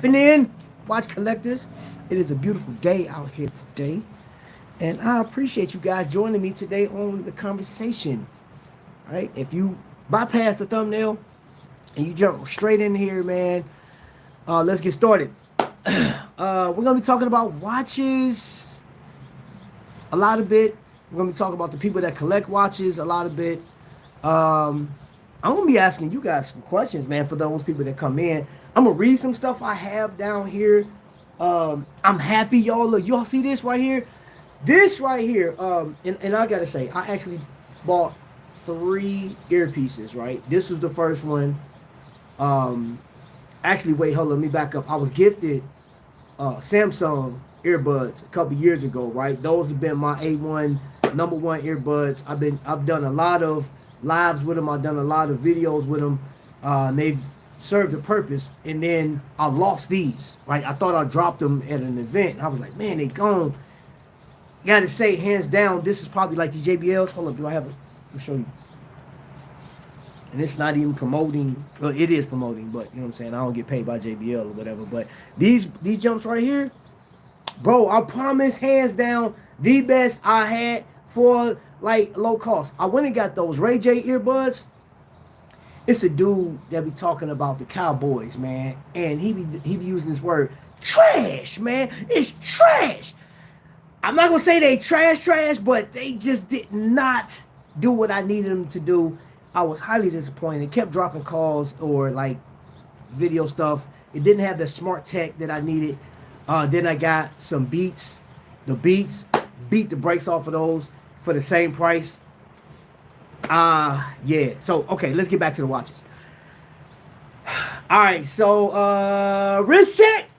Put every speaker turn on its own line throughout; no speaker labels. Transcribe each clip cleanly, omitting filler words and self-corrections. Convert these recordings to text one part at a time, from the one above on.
stepping in, watch collectors. It is a beautiful day out here today. And I appreciate you guys joining me today on the conversation. All right. If you bypass the thumbnail and you jump straight in here, man, let's get started. We're going to be talking about watches a lot of bit. We're going to be talking about the people that collect watches a lot of bit. I'm going to be asking you guys some questions, man, for those people that come in. I'm going to read some stuff I have down here. I'm happy, y'all. Look, y'all see this right here? This right here, and I got to say, I actually bought 3 earpieces, right? This was the first one. Actually, wait, hold on, let me back up. I was gifted Samsung earbuds a couple years ago, right? Those have been my A1 number 1 earbuds. I've done a lot of lives with them. I've done a lot of videos with them. And they've served a purpose. And then I lost these, right? I thought I dropped them at an event. I was like, man, they gone. Gotta say, hands down, this is probably like the JBLs. Hold up, do I have it? Let me show you. And it's not even promoting. Well, it is promoting, but you know what I'm saying? I don't get paid by JBL or whatever. But these jumps right here, bro, I promise, hands down, the best I had for like low cost. I went and got those Ray J earbuds. It's a dude that be talking about the Cowboys, man, and he be using this word trash, man. It's trash. I'm not gonna say they trash, but they just did not do what I needed them to do. I was highly disappointed. It kept dropping calls or like video stuff. It didn't have the smart tech that I needed. Then I got some Beats. The Beats beat the brakes off of those for the same price. Yeah. So, okay, let's get back to the watches. All right, so wrist check.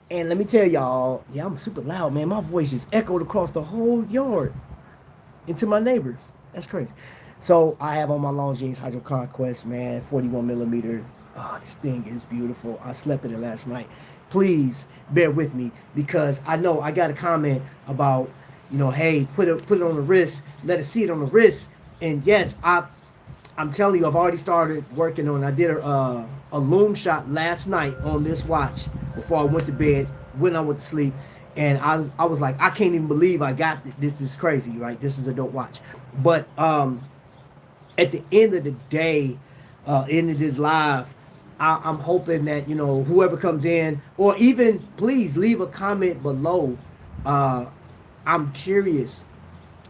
And let me tell y'all, yeah, I'm super loud, man. My voice just echoed across the whole yard into my neighbors. That's crazy. So I have on my Longines Hydro Conquest, man, 41 millimeter. Oh, this thing is beautiful. I slept in it last night. Please bear with me because I know I got a comment about, you know, hey, put it on the wrist, let it see it on the wrist. And yes, I'm telling you, I've already started working on. I did a loom shot last night on this watch before I went to bed, when I went to sleep, and I was like, I can't even believe I got this. This is crazy, right? This is a dope watch. But at the end of the day, end of this live, I'm hoping that, you know, whoever comes in, or even please leave a comment below. I'm curious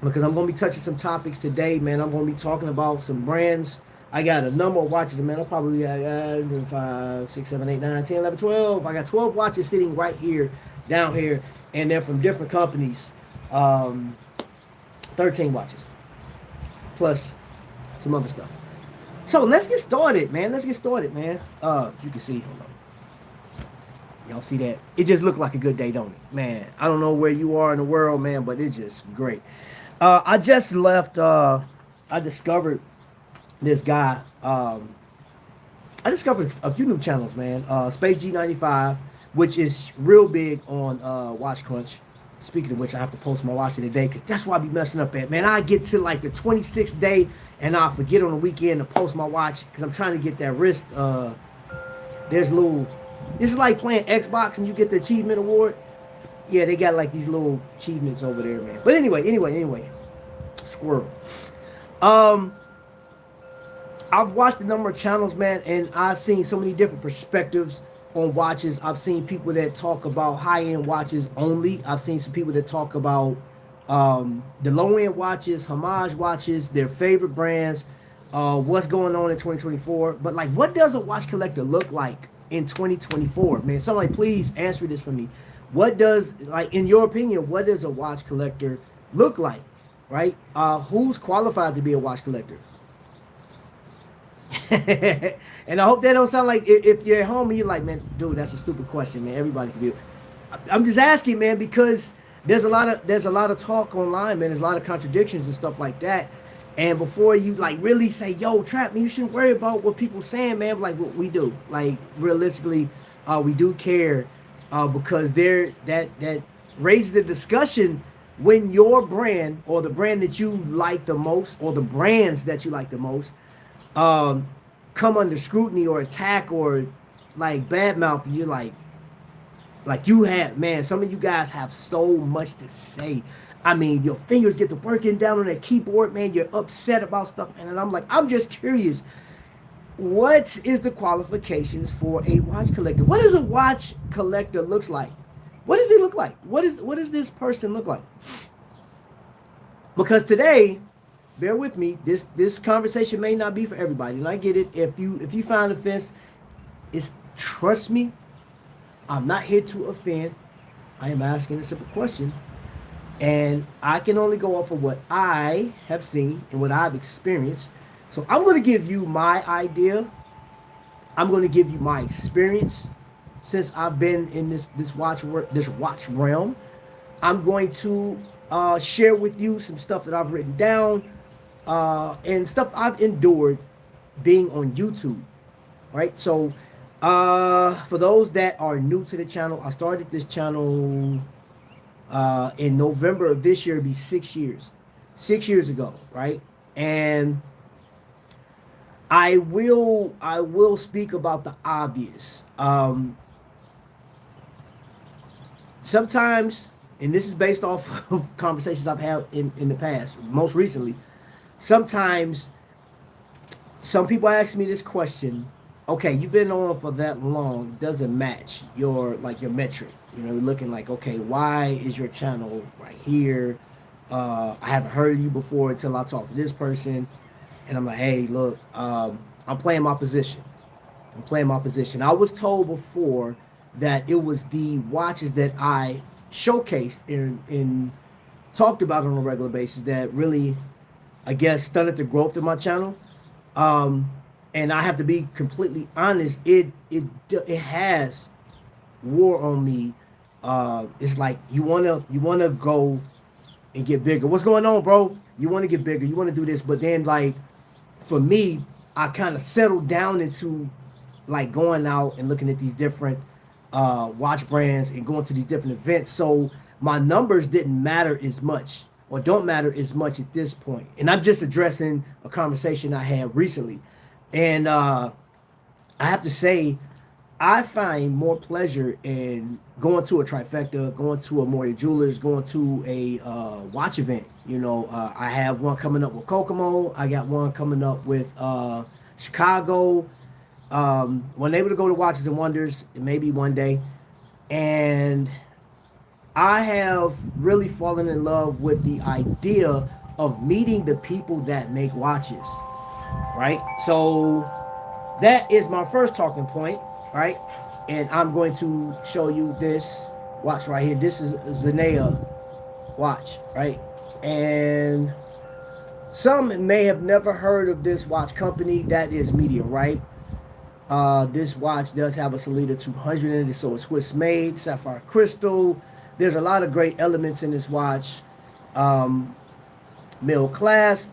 because I'm going to be touching some topics today, man. I'm going to be talking about some brands. I got a number of watches, man. I'll probably got 5, 6, 7, 8, 9, 10, 11, 12. I got 12 watches sitting right here, down here, and they're from different companies. 13 watches, plus some other stuff. So let's get started, man. Let's get started, man. You can see, hold on. Y'all see that? It just looked like a good day, don't it? Man, I don't know where you are in the world, man, but it's just great. I just left, I discovered this guy. I discovered a few new channels, man. Space G95, which is real big on Watch Crunch. Speaking of which, I have to post my watch of the day because that's why I be messing up at, man. I get to like the 26th day and I forget on the weekend to post my watch because I'm trying to get that wrist. There's a little, this is like playing Xbox and you get the achievement award. Yeah, they got like these little achievements over there, man. But anyway, squirrel. I've watched a number of channels, man, and I've seen so many different perspectives on watches. I've seen people that talk about high-end watches only. I've seen some people that talk about the low-end watches, homage watches, their favorite brands, what's going on in 2024. But, like, what does a watch collector look like in 2024? Man, somebody please answer this for me. What does, like, in your opinion, what does a watch collector look like, right? Who's qualified to be a watch collector? And I hope that don't sound like if you're at home and you're like, man, dude, that's a stupid question, man. Everybody can be. I'm just asking, man, because there's a lot of talk online, man. There's a lot of contradictions and stuff like that. And before you like really say, yo, Trap, man, you shouldn't worry about what people saying, man. Like what we do, like realistically, we do care because that raises the discussion when your brand or the brand that you like the most or the brands that you like the most come under scrutiny or attack or like badmouth. You're like, Like you have, man, some of you guys have so much to say. I mean, your fingers get to working down on that keyboard, man. You're upset about stuff. And I'm like, I'm just curious. What is the qualifications for a watch collector? What does a watch collector looks like? What does he look like? What does this person look like? Because today, bear with me, this conversation may not be for everybody. And I get it. If you find offense, it's trust me, I'm not here to offend. I am asking a simple question. And I can only go off of what I have seen and what I've experienced. So I'm going to give you my idea. I'm going to give you my experience since I've been in this watch realm. I'm going to share with you some stuff that I've written down and stuff I've endured being on YouTube. Right? So for those that are new to the channel, I started this channel in November of this year. It'd be 6 years. 6 years ago, right? And I will speak about the obvious. Sometimes, and this is based off of conversations I've had in the past, most recently, sometimes some people ask me this question, okay, you've been on for that long, it doesn't match your metric. You know, you're looking like, okay, why is your channel right here? I haven't heard of you before until I talked to this person. And I'm like, hey, look, I'm playing my position. I'm playing my position. I was told before that it was the watches that I showcased and talked about on a regular basis that really, I guess, stunted the growth of my channel. And I have to be completely honest, it has wore on me. It's like you wanna go and get bigger. What's going on, bro? You want to get bigger. You want to do this, but then like for me, I kind of settled down into like going out and looking at these different watch brands and going to these different events. So my numbers didn't matter as much or don't matter as much at this point. And I'm just addressing a conversation I had recently. And I have to say, I find more pleasure in going to a Trifecta, going to a Moria Jewelers, going to a watch event. You know, I have one coming up with Kokomo. I got one coming up with Chicago. When able to go to Watches and Wonders, maybe one day. And I have really fallen in love with the idea of meeting the people that make watches, right? So that is my first talking point, right? And I'm going to show you this watch right here. This is a Zenea watch, right? And some may have never heard of this watch company. That is Media, right? This watch does have a Salida 200 in it, so it's Swiss made, sapphire crystal. There's a lot of great elements in this watch. Middle class,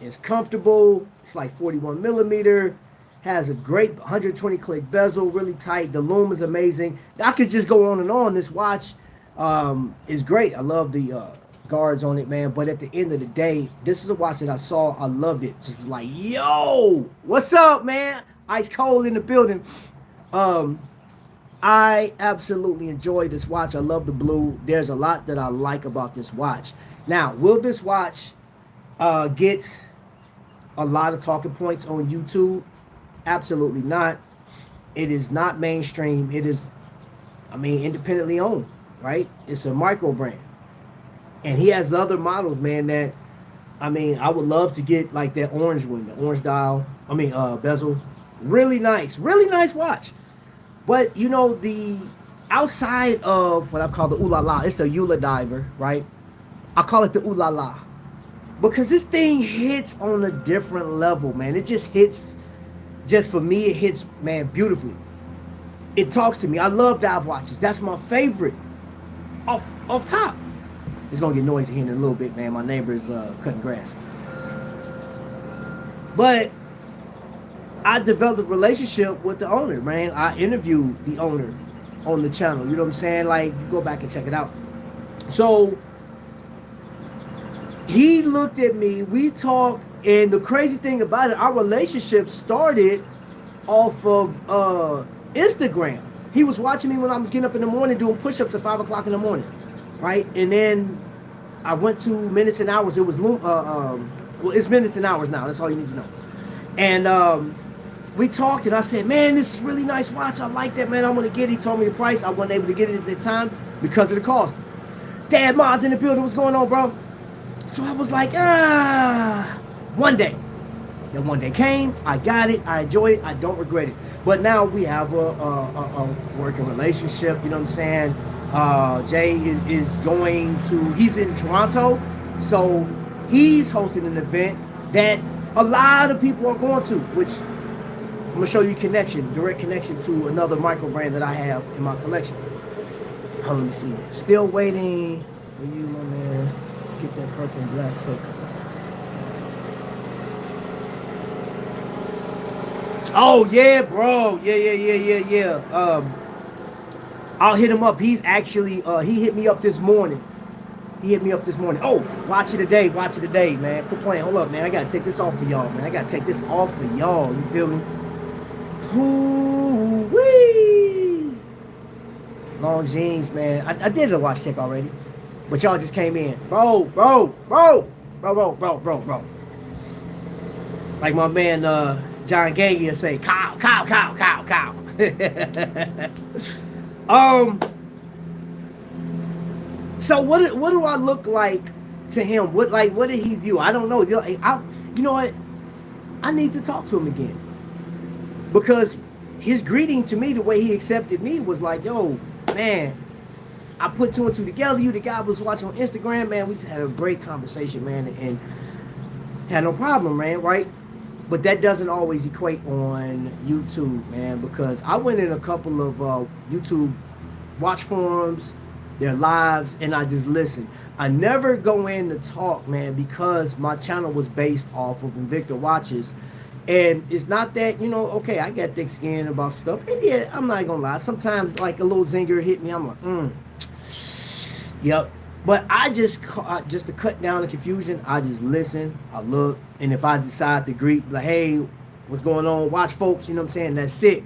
it's comfortable. It's like 41 millimeter. Has a great 120 click bezel, really tight. The lume is amazing. I could just go on and on. This watch is great. I love the guards on it, man. But at the end of the day, this is a watch that I saw. I loved it. Just was like, yo, what's up, man? Ice cold in the building. I absolutely enjoy this watch. I love the blue. There's a lot that I like about this watch. Now, will this watch get a lot of talking points on YouTube? Absolutely not. It is not mainstream. It is, I mean, independently owned, right? It's a micro brand. And he has other models, man, that, I mean, I would love to get like that orange one, the orange dial, bezel. Really nice watch. But, you know, the outside of what I call the ooh la la, it's the Eula diver, right? I call it the ooh la la. Because this thing hits on a different level, man. It just hits, just for me, it hits, man, beautifully. It talks to me. I love dive watches. That's my favorite. Off top. It's going to get noisy here in a little bit, man. My neighbor's cutting grass. But I developed a relationship with the owner, man. I interviewed the owner on the channel. You know what I'm saying? Like, you go back and check it out. So he looked at me. We talked. And the crazy thing about it, our relationship started off of Instagram. he was watching me when I was getting up in the morning doing push-ups at 5 o'clock in the morning, right? And then I went to Minutes and Hours. It was well, it's Minutes and Hours now. That's all you need to know. And we talked, and I said, man, this is really nice watch. I like that, man. I'm gonna get it. He told me the price. I wasn't able to get it at that time because of the cost. Dad, Ma's in the building. What's going on, bro? So I was like, one day. Then one day came. I got it. I enjoy it. I don't regret it. But now we have a working relationship. You know what I'm saying? Jay is going to. He's in Toronto, so he's hosting an event that a lot of people are going to. Which I'm gonna show you direct connection to another micro brand that I have in my collection. Let me see. Still waiting for you, my man. Get that purple and black so. Oh yeah, bro. Yeah. I'll hit him up. He's actually he hit me up this morning. Oh, watch it today, man. Quit playing. Hold up, man. I gotta take this off for y'all, man. You feel me? Ooh-wee. Long jeans, man. I did a watch check already, but y'all just came in, bro. Like my man John Gangia say, cow. So what do I look like to him? What did he view? I don't know. You know what? I need to talk to him again, because his greeting to me, the way he accepted me, was like, yo, man, I put two and two together. You the guy was watching on Instagram, man. We just had a great conversation, man, and had no problem, man, right? But that doesn't always equate on YouTube, man, because I went in a couple of YouTube watch forums, their lives, and I just listened. I never go in to talk, man, because my channel was based off of Invicta watches. And it's not that, okay, I got thick skin about stuff. And yeah, I'm not gonna lie. Sometimes, like, a little zinger hit me. I'm like, yep. But I just to cut down the confusion, I just listen, I look, and if I decide to greet, like, hey, what's going on, watch folks, you know what I'm saying, that's it.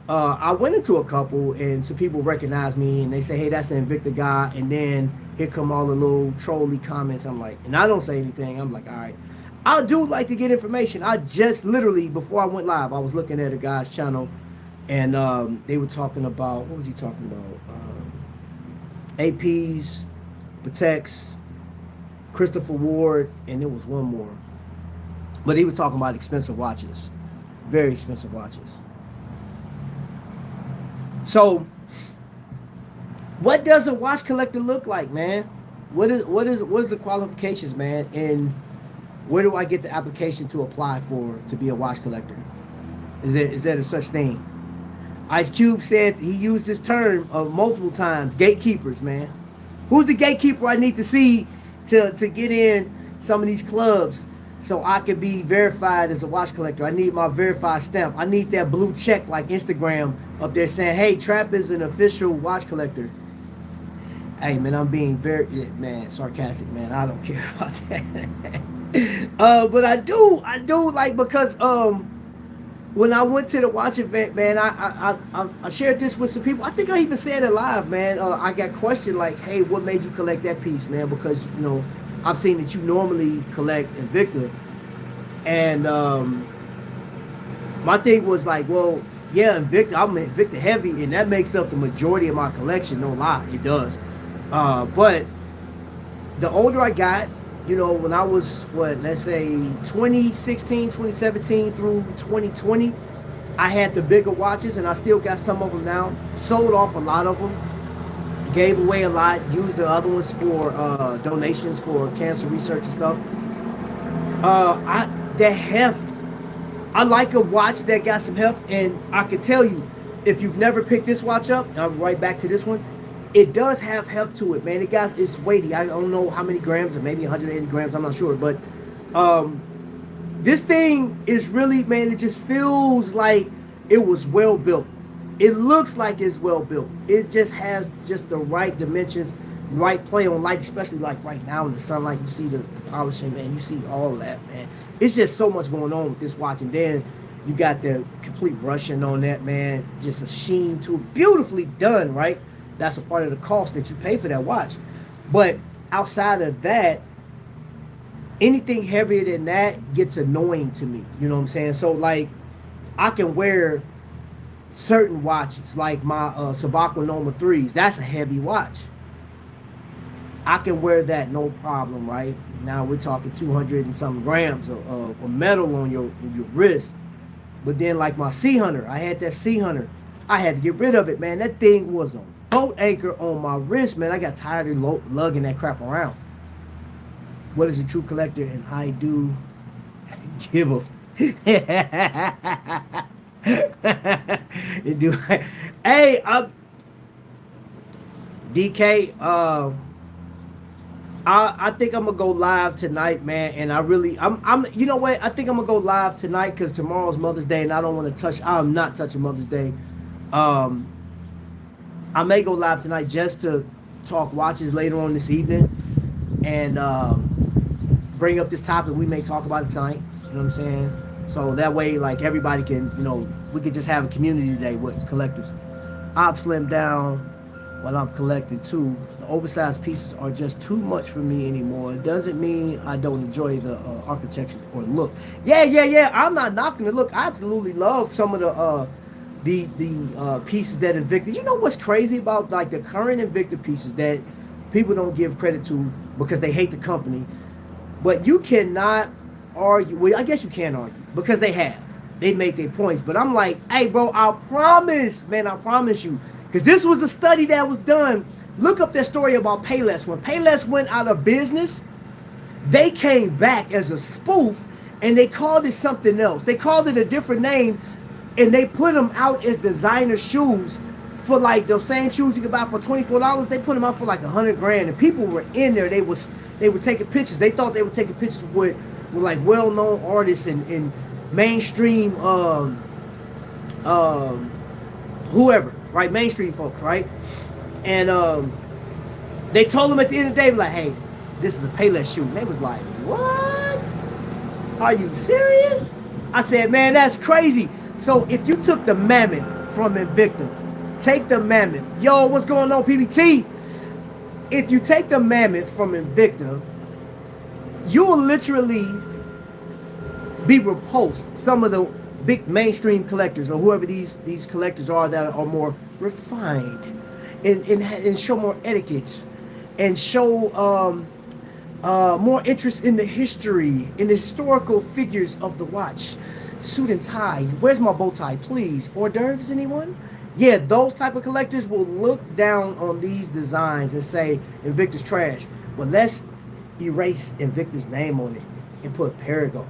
I went into a couple, and some people recognize me, and they say, hey, that's the Invicta guy, and then here come all the little trolly comments. I'm like, and I don't say anything. I'm like, all right. I do like to get information. I just literally, before I went live, I was looking at a guy's channel, and they were talking about, what was he talking about? APs, Patek's, Christopher Ward, and there was one more. But he was talking about expensive watches. Very expensive watches. So, what does a watch collector look like, man? What is the qualifications, man? And where do I get the application to apply to be a watch collector? Is there a such thing? Ice Cube said he used this term multiple times. Gatekeepers, man. Who's the gatekeeper I need to see to get in some of these clubs so I can be verified as a watch collector? I need my verified stamp. I need that blue check like Instagram up there saying, hey, Trap is an official watch collector. Hey, man, I'm being very, sarcastic, man. I don't care about that. But I do like, because when I went to the watch event, man, I shared this with some people. I think I even said it live, man. I got questioned like, hey, what made you collect that piece, man? Because, I've seen that you normally collect Invicta. And my thing was like, well, yeah, Invicta, I'm Invicta heavy, and that makes up the majority of my collection, no lie, it does. But the older I got, when I was, let's say 2016, 2017 through 2020, I had the bigger watches, and I still got some of them now. Sold off a lot of them. Gave away a lot. Used the other ones for donations for cancer research and stuff. The heft. I like a watch that got some heft, and I can tell you, if you've never picked this watch up, I'm right back to this one. It does have heft to it, man. It's weighty. I don't know how many grams, or maybe 180 grams. I'm not sure, but this thing is really, man. It just feels like it was well built. It looks like it's well built. It just has just the right dimensions, right play on light, especially like right now in the sunlight. You see the polishing, man. You see all of that, man. It's just so much going on with this watch. And then You got the complete brushing on that, man. Just a sheen to it. Beautifully done, right? That's a part of the cost that you pay for that watch. But outside of that, anything heavier than that gets annoying to me. You know what I'm saying? So like, I can wear certain watches, like my Sabako Noma 3s. That's a heavy watch. I can wear that no problem, right? Now we're talking 200 and something grams of metal on your wrist. But then like my Sea Hunter, I had that Sea Hunter. I had to get rid of it, man. That thing was a boat anchor on my wrist, man. I got tired of lugging that crap around. What is a true collector? And I do give a do. Hey, DK, I think I'm gonna go live tonight, man. And I'm you know what? I think I'm gonna go live tonight because tomorrow's Mother's Day, and I don't want to touch. I'm not touching Mother's Day. I may go live tonight just to talk watches later on this evening, and bring up this topic. We may talk about it tonight. You know what I'm saying? So that way, like everybody can, we could just have a community day with collectors. I've slimmed down while I'm collecting too. The oversized pieces are just too much for me anymore. It doesn't mean I don't enjoy the architecture or look. Yeah. I'm not knocking the look. I absolutely love some of the pieces that Invicta. You know what's crazy about like the current Invicta pieces that people don't give credit to because they hate the company, but you cannot argue. Well, I guess you can argue because they make their points. But I'm like, hey, bro, I promise you, because this was a study that was done. Look up that story about Payless. When Payless went out of business, they came back as a spoof and they called it something else. They called it a different name, and they put them out as designer shoes for like those same shoes you could buy for $24. They put them out for like $100,000, and people were in there. They were taking pictures. They thought they were taking pictures with like well-known artists and mainstream whoever, right? Mainstream folks, right? And they told them at the end of the day, like, hey, this is a Payless shoe. And they was like, what? Are you serious? I said, man, that's crazy. So if you took the Mammoth from Invicta, take the Mammoth. Yo, what's going on, PBT? If you take the Mammoth from Invicta, you will literally be repulsed. Some of the big mainstream collectors or whoever these collectors are that are more refined and show more etiquette and show more interest in the history, in the historical figures of the watch. Suit and tie. Where's my bow tie, please? Hors d'oeuvres, anyone? Yeah, those type of collectors will look down on these designs and say Invicta's trash. But let's erase Invicta's name on it and put Paragon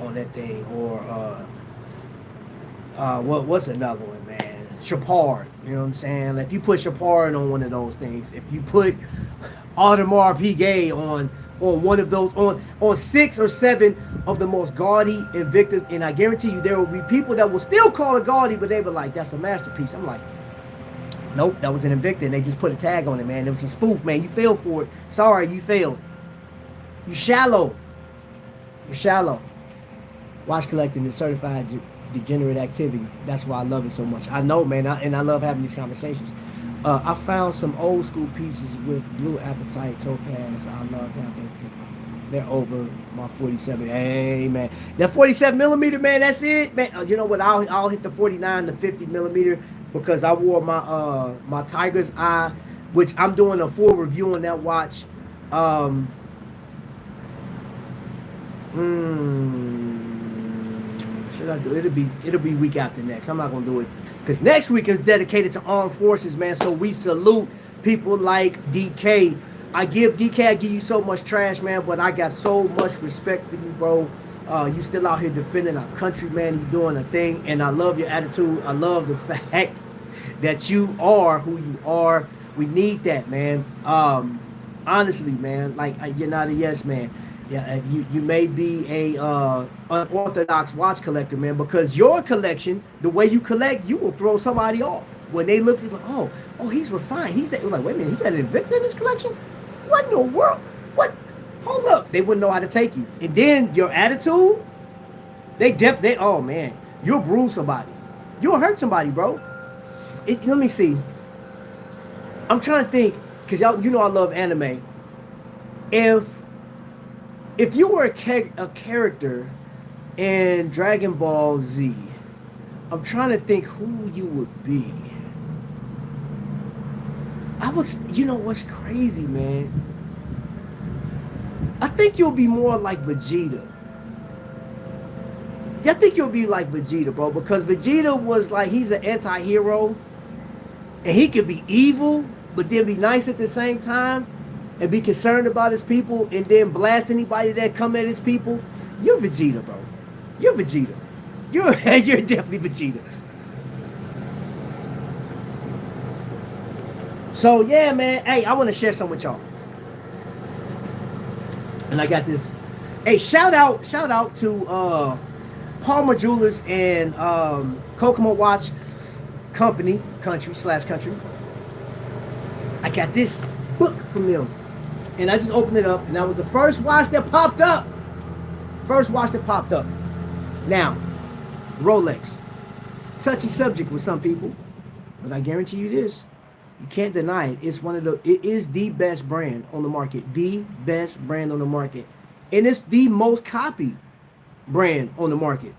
on that thing, or what's another one, man? Chapard. You know what I'm saying? Like if you put Chapard on one of those things, if you put Audemars Piguet on one of those, on 6 or 7 of the most gaudy Invictas, and I guarantee you there will be people that will still call it gaudy, but they were like, that's a masterpiece. I'm like, nope, that was an Invicta, and they just put a tag on it, man. It was a spoof, man. You failed for it. Sorry, you failed. You shallow. You're shallow. Watch collecting is certified degenerate activity. That's why I love it so much. I know, man, and I love having these conversations. I found some old school pieces with blue apatite topaz. I love that. They're over my 47. Hey, man, that 47 millimeter, man. That's it, man. You know what? I'll hit the 49 to 50 millimeter because I wore my my Tiger's Eye, which I'm doing a full review on that watch. Should I do it? It'll be week after next. I'm not gonna do it because next week is dedicated to armed forces, man. So we salute people like DK. I give you so much trash, man, but I got so much respect for you, bro. You still out here defending our country, man. You doing a thing, and I love your attitude. I love the fact that you are who you are. We need that, man. Honestly, man, like you're not a yes man. Yeah, you may be a unorthodox watch collector, man, because your collection, the way you collect, you will throw somebody off. When they look, like, oh, he's refined. He's that. Like, wait a minute, he got an Invicta in his collection? What in the world? What? Hold up. They wouldn't know how to take you. And then your attitude, Oh man, you'll bruise somebody. You'll hurt somebody, bro. Let me see. I'm trying to think, because y'all, you know I love anime. If you were a character in Dragon Ball Z, I'm trying to think who you would be. You know what's crazy, man? I think you'll be more like Vegeta. Yeah, I think you'll be like Vegeta, bro, because Vegeta was like, he's an anti-hero, and he could be evil, but then be nice at the same time, and be concerned about his people, and then blast anybody that come at his people. You're Vegeta, bro. You're Vegeta. You're definitely Vegeta. So yeah, man. Hey, I want to share something with y'all. And I got this. Hey, shout out to Palmer Jewelers and Kokomo Watch country. I got this book from them. And I just opened it up, and that was the first watch that popped up. Now, Rolex. Touchy subject with some people, but I guarantee you this. You can't deny it. It is the best brand on the market. The best brand on the market. And it's the most copied brand on the market.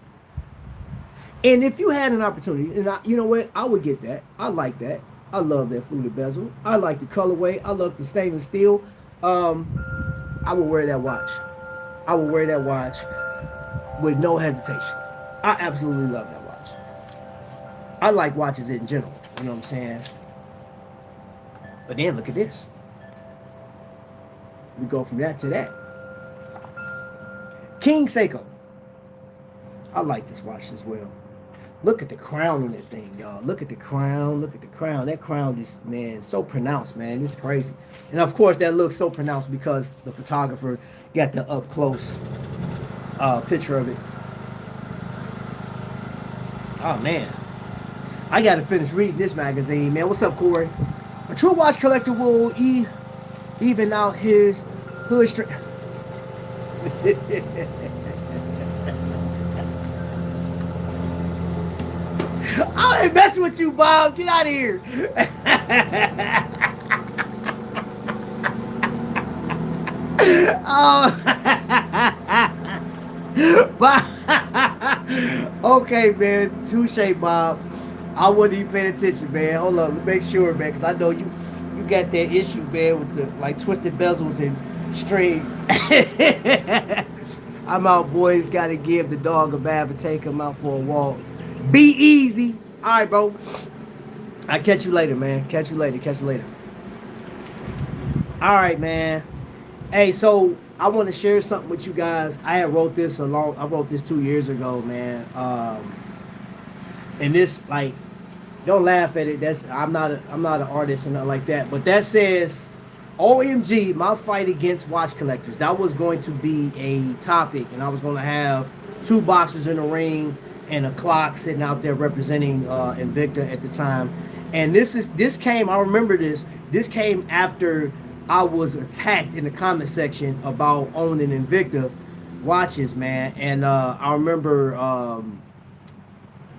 And if you had an opportunity, and you know what? I would get that. I like that. I love that fluted bezel. I like the colorway. I love the stainless steel. I would wear that watch. With no hesitation. I absolutely love that watch. I like watches in general. You know what I'm saying? But then look at this. We go from that to that. King Seiko. I like this watch as well. Look at the crown on that thing, y'all. Look at the crown. That crown just, man, so pronounced, man. It's crazy. And of course, that looks so pronounced because the photographer got the up close picture of it. Oh, man. I got to finish reading this magazine, man. What's up, Corey? A true watch collector will even out his hood string. I ain't messing with you, Bob. Get out of here. Bob. Okay, man. Touche, Bob. I wasn't even paying attention, man. Hold on, make sure, man, because I know you got that issue, man, with the like twisted bezels and strings. I'm out, boys. Got to give the dog a bath and take him out for a walk. Be easy. All right, bro. I'll catch you later, man. Catch you later. All right, man. Hey, so I want to share something with you guys. I wrote this 2 years ago, man. And this, like, don't laugh at it. I'm not an artist and nothing like that. But that says, OMG, my fight against watch collectors. That was going to be a topic, and I was going to have 2 boxers in the ring and a clock sitting out there representing Invicta at the time. And this came, I remember this came after I was attacked in the comment section about owning Invicta watches, man. And I remember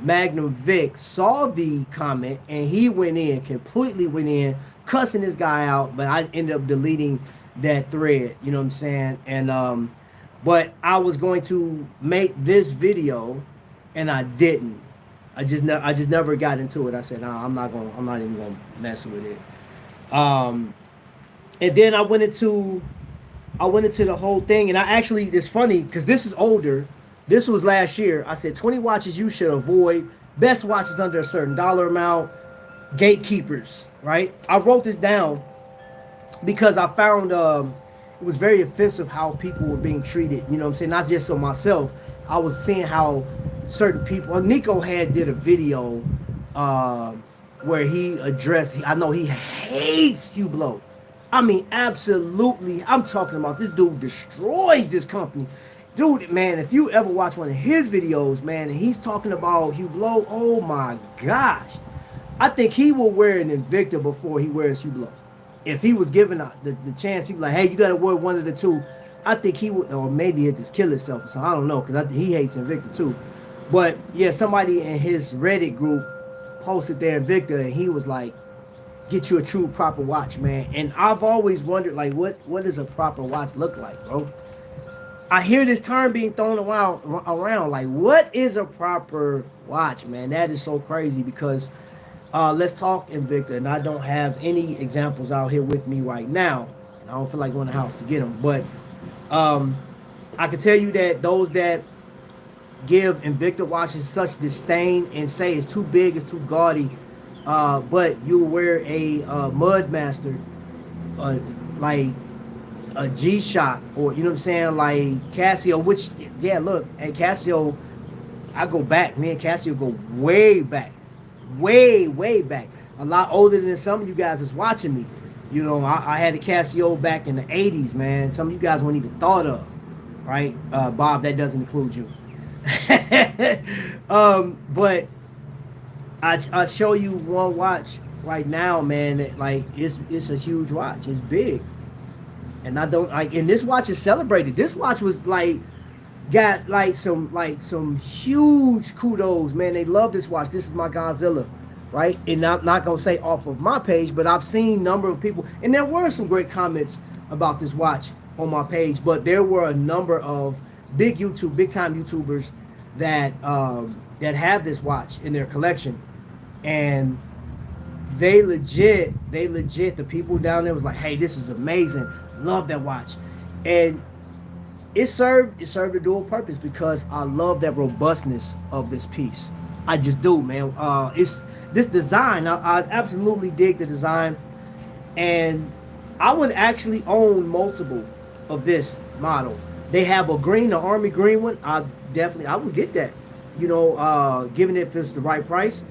Magnum Vic saw the comment, and he completely went in, cussing this guy out, but I ended up deleting that thread, you know what I'm saying? And but I was going to make this video, and I didn't. I just never got into it. I said, nah, I'm not even gonna mess with it. And then I went into the whole thing, and I actually, it's funny because this is older. This was last year. I said 20 watches you should avoid. Best watches under a certain dollar amount. Gatekeepers, right? I wrote this down because I found it was very offensive how people were being treated. You know what I'm saying? Not just on myself. I was seeing how certain people. Well, Nico did a video where he addressed. I know he hates Hublot. I mean, absolutely. I'm talking about this dude destroys this company. Dude, man, if you ever watch one of his videos, man, and he's talking about Hublot, oh my gosh. I think he will wear an Invicta before he wears Hublot. If he was given the chance, he'd be like, hey, you got to wear one of the two. I think he would, or maybe he'd just kill himself. So I don't know, because he hates Invicta too. But yeah, somebody in his Reddit group posted their Invicta, and he was like, "Get you a true proper watch, man." And I've always wondered, like, what does a proper watch look like, bro? I hear this term being thrown around. Like, what is a proper watch, man? That is so crazy because let's talk Invicta, and I don't have any examples out here with me right now. I don't feel like going to the house to get them, but um, I can tell you that those that give Invicta watches such disdain and say it's too big, it's too gaudy, but you wear a Mudmaster, uh, like a G-Shock, or you know what I'm saying, like Casio, which, yeah, look, and Casio, I go back, me and Casio go way back, way back, a lot older than some of you guys is watching me. You know, I had a Casio back in the 80s, man. Some of you guys weren't even thought of, right? Bob, that doesn't include you. But I show you one watch right now, man. That, like, it's a huge watch. It's big. And I don't like, and this watch is celebrated. This watch was like, got like some huge kudos, man. They love this watch. This is my Godzilla, right? And I'm not gonna say off of my page, but I've seen a number of people, and there were some great comments about this watch on my page, but there were a number of big time YouTubers that that have this watch in their collection, and they legit, the people down there was like, hey, this is amazing, love that watch. And it served a dual purpose because I love that robustness of this piece. I just do, man. It's this design, I absolutely dig the design, and I would actually own multiple of this model. They have a green, the army green one. I would get that, you know, given if it's the right price.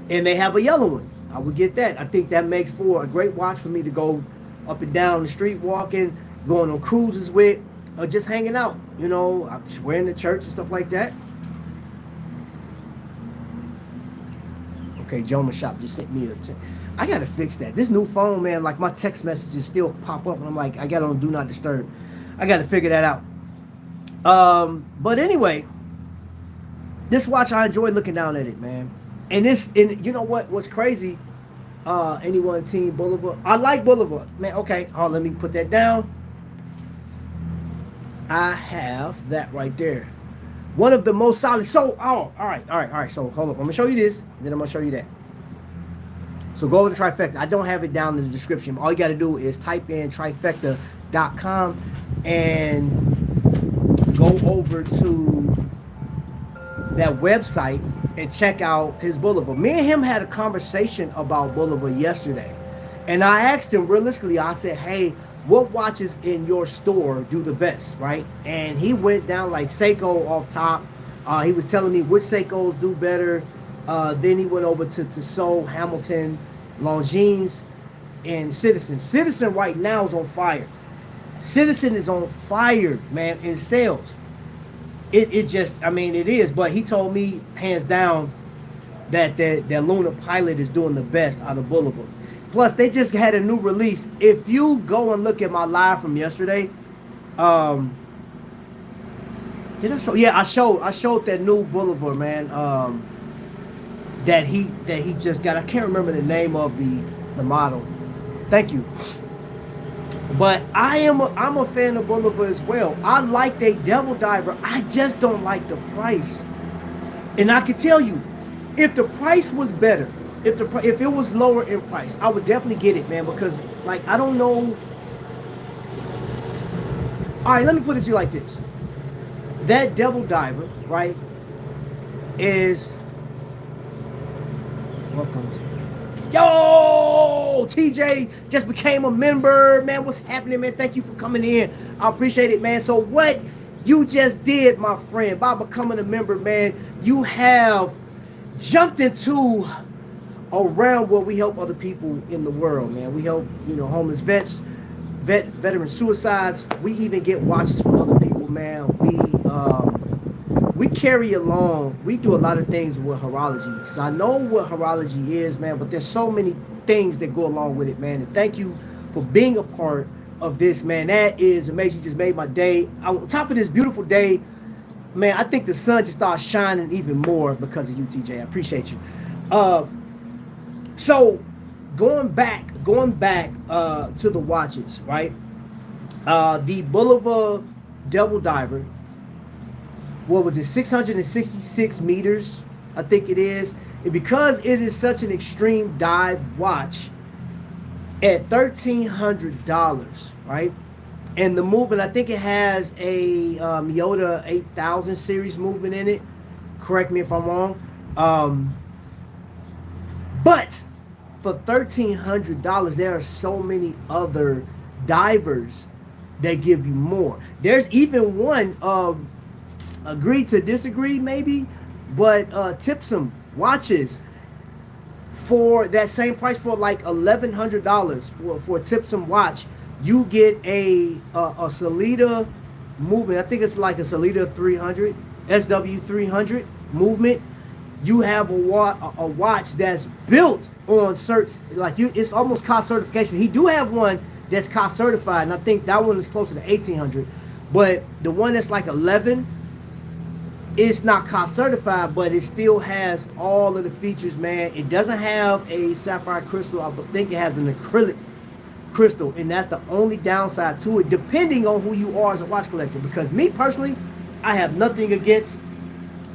And they have a yellow one. I would get that. I think that makes for a great watch for me to go up and down the street walking, going on cruises with, or just hanging out. You know, I'm wearing the church and stuff like that. Okay, Jonah Shop just sent me I gotta fix that. This new phone, man, like my text messages still pop up, and I'm like, I got on Do Not Disturb. I gotta figure that out. But anyway, this watch, I enjoy looking down at it, man. And you know what's crazy? Anyone Team Bulova? I like Bulova, man. Okay, let me put that down. I have that right there. One of the most solid. So, all right. So, hold up. I'm gonna show you this, and then I'm gonna show you that. So, go over to Trifecta. I don't have it down in the description. All you got to do is type in trifecta.com and go over to that website and check out his Bulova. Me and him had a conversation about Bulova yesterday, and I asked him realistically. I said, "Hey, what watches in your store do the best, right?" And he went down like Seiko off top. He was telling me which Seikos do better. Then he went over to Tissot, Hamilton, Longines, and Citizen. Citizen right now is on fire. Citizen is on fire, man, in sales. It just, I mean, it is. But he told me hands down that Luna Pilot is doing the best out of Bulova. Plus, they just had a new release. If you go and look at my live from yesterday, did I show? Yeah, I showed that new Bulova, man. That he just got. I can't remember the name of the model. Thank you. But I'm a fan of Bulova as well. I like their Devil Diver. I just don't like the price. And I can tell you, if the price was better, if it was lower in price, I would definitely get it, man. Because, like, I don't know. All right, let me put it to you like this. That Devil Diver, right, is... Welcome. Yo, TJ just became a member, man. What's happening, man? Thank you for coming in. I appreciate it, man. So what you just did, my friend, by becoming a member, man, you have jumped into a realm where we help other people in the world, man. We help, you know, homeless vets, veteran suicides. We even get watches from other people, man. We carry along, we do a lot of things with horology. So I know what horology is, man, but there's so many things that go along with it, man. And thank you for being a part of this, man. That is amazing. You just made my day. On top of this beautiful day, man, I think the sun just started shining even more because of you, TJ. I appreciate you. So going back to the watches, right? The Bulova Devil Diver, what was it, 666 meters, I think it is. And because it is such an extreme dive watch, at $1,300, right? And the movement, I think it has a Miyota 8000 series movement in it. Correct me if I'm wrong. But for $1,300, there are so many other divers that give you more. There's even one, agree to disagree maybe, but Tipsum watches for that same price, for like $1,100 for a Tipsum watch. You get a Salida movement. I think it's like a Salida 300, SW 300 movement. You have a watch that's built on cert, like it's almost COS certification. He do have one that's COS certified, and I think that one is closer to 1,800. But the one that's like 11, it's not COS certified, but it still has all of the features, man. It doesn't have a sapphire crystal. I think it has an acrylic crystal, and that's the only downside to it, depending on who you are as a watch collector. Because me personally, I have nothing against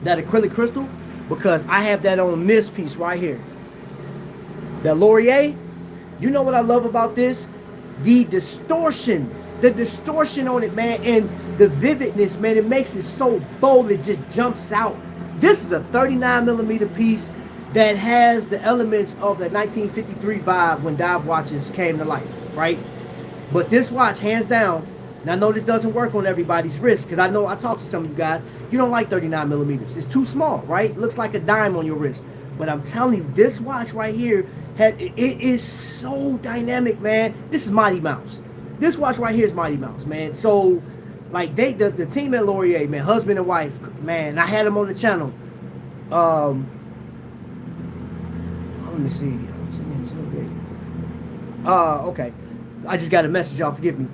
that acrylic crystal, because I have that on this piece right here. The Laurier, you know what I love about this? The distortion on it, man, and the vividness, man. It makes it so bold, it just jumps out. This is a 39 millimeter piece that has the elements of the 1953 vibe when dive watches came to life, right? But this watch, hands down, and I know this doesn't work on everybody's wrist, because I know I talked to some of you guys, you don't like 39 millimeters. It's too small, right? It looks like a dime on your wrist. But I'm telling you, this watch right here, it is so dynamic, man. This is Mighty Mouse. This watch right here is Mighty Mouse, man. So, like, the team at Laurier, man, husband and wife, man, I had them on the channel. Let me see. Okay. I just got a message, y'all. Forgive me.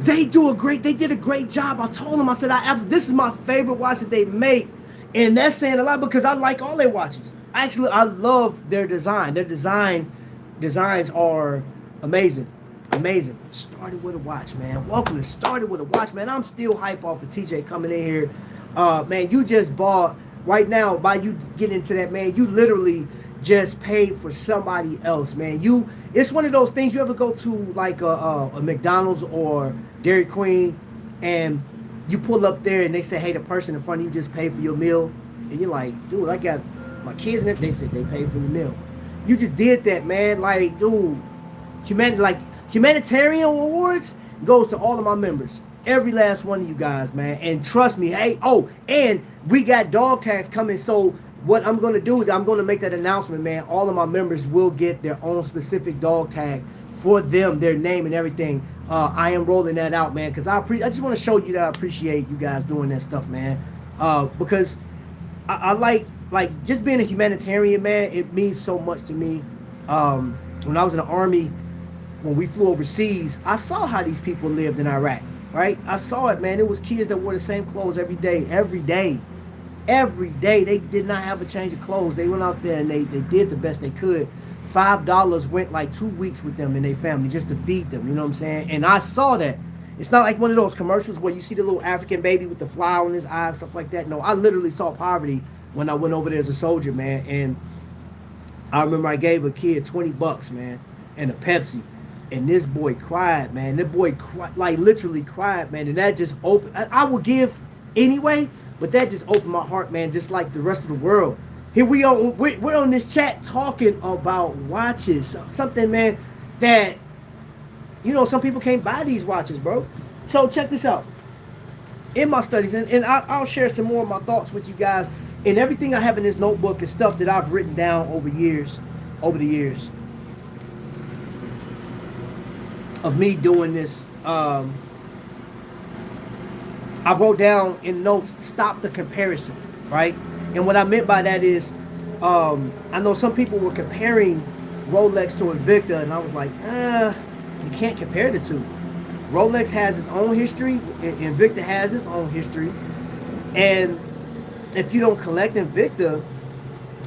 They did a great job. I told them, I said, this is my favorite watch that they make. And that's saying a lot, because I like all their watches. Actually, I love their design. Their designs are amazing. Amazing. Started with a watch, man. Welcome to Started with a Watch, man. I'm still hype off of TJ coming in here. Man, you just bought, right now, by you getting into that, man, you literally just paid for somebody else, man. It's one of those things, you ever go to like a McDonald's or Dairy Queen, and you pull up there and they say, hey, the person in front of you just paid for your meal, and you're like, dude, I got my kids in it. They said they paid for the meal. You just did that, man. Like, dude, Humanitarian awards goes to all of my members, every last one of you guys, man. And trust me, hey, and we got dog tags coming. So what I'm going to do is I'm going to make that announcement, man. All of my members will get their own specific dog tag for them, their name and everything. I am rolling that out, man, because I just want to show you that I appreciate you guys doing that stuff, man. Because I like just being a humanitarian, man. It means so much to me. When I was in the Army, when we flew overseas, I saw how these people lived in Iraq, right? I saw it, man. It was kids that wore the same clothes every day. They did not have a change of clothes. They went out there and they did the best they could. $5 went like 2 weeks with them and their family just to feed them, you know what I'm saying? And I saw that. It's not like one of those commercials where you see the little African baby with the flower in his eye and stuff like that. No, I literally saw poverty when I went over there as a soldier, man. And I remember I gave a kid $20, man, and a Pepsi. And this boy cried, man. That boy cried, like literally cried, man. And that just opened. I would give anyway, but that just opened my heart, man. Just like the rest of the world. Here we're on this chat talking about watches. Something, man, that, you know, some people can't buy these watches, bro. So check this out. In my studies, and I'll share some more of my thoughts with you guys. And everything I have in this notebook is stuff that I've written down over the years of me doing this. I wrote down in notes, stop the comparison, right? And what I meant by that is, I know some people were comparing Rolex to Invicta, and I was like, You can't compare the two. Rolex has its own history. Invicta has its own history. And if you don't collect Invicta,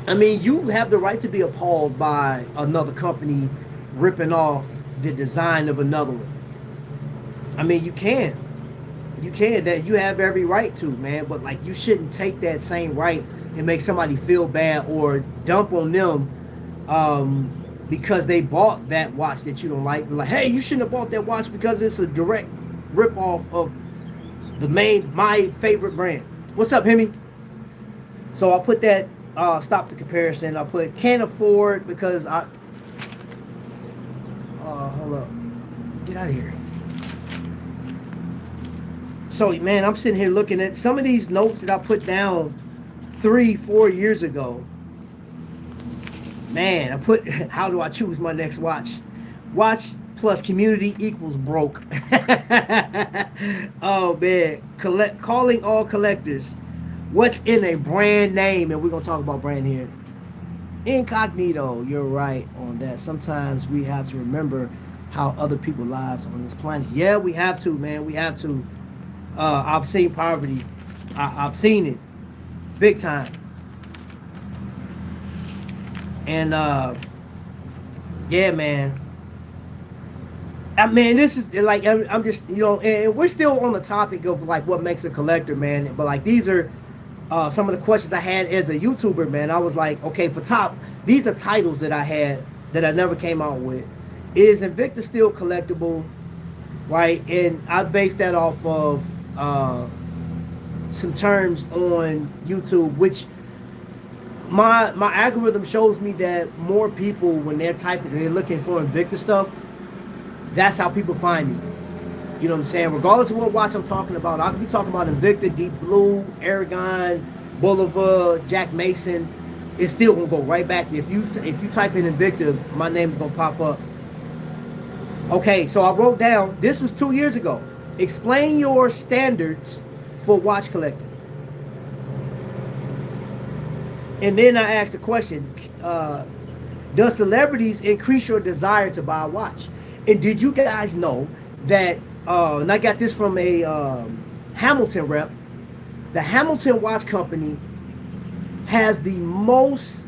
I mean, you have the right to be appalled by another company ripping off the design of another one. I mean, you can. You can. That you have every right to, man. But like, you shouldn't take that same right and make somebody feel bad or dump on them because they bought that watch that you don't like. Like, hey, you shouldn't have bought that watch because it's a direct rip off of my favorite brand. What's up, Hemi? So I put that stop the comparison. I put can't afford because I hold up. Get out of here. So man, I'm sitting here looking at some of these notes that I put down 3-4 years ago. Man, I put how do I choose my next watch? Watch plus community equals broke. Oh man, calling all collectors. What's in a brand name? And we're gonna talk about brand here. Incognito, you're right on that. Sometimes we have to remember how other people's lives on this planet. Yeah, we have to, man. We have to. I've seen poverty. I've seen it big time. And yeah, man. I mean, this is like I'm just, you know, and we're still on the topic of like what makes a collector, man. But like these are some of the questions I had as a YouTuber, man. I was like, okay, for top, these are titles that I had that I never came out with. Is Invicta still collectible? Right? And I based that off of some terms on YouTube, which my algorithm shows me that more people, when they're typing, they're looking for Invicta stuff, that's how people find me. You know what I'm saying? Regardless of what watch I'm talking about, I could be talking about Invicta, Deep Blue, Aragon, Bulova, Jack Mason. It's still gonna go right back to if you type in Invicta, my name's gonna pop up. Okay, so I wrote down, this was 2 years ago. Explain your standards for watch collecting. And then I asked the question, does celebrities increase your desire to buy a watch? And did you guys know that, and I got this from a Hamilton rep, the Hamilton Watch Company has the most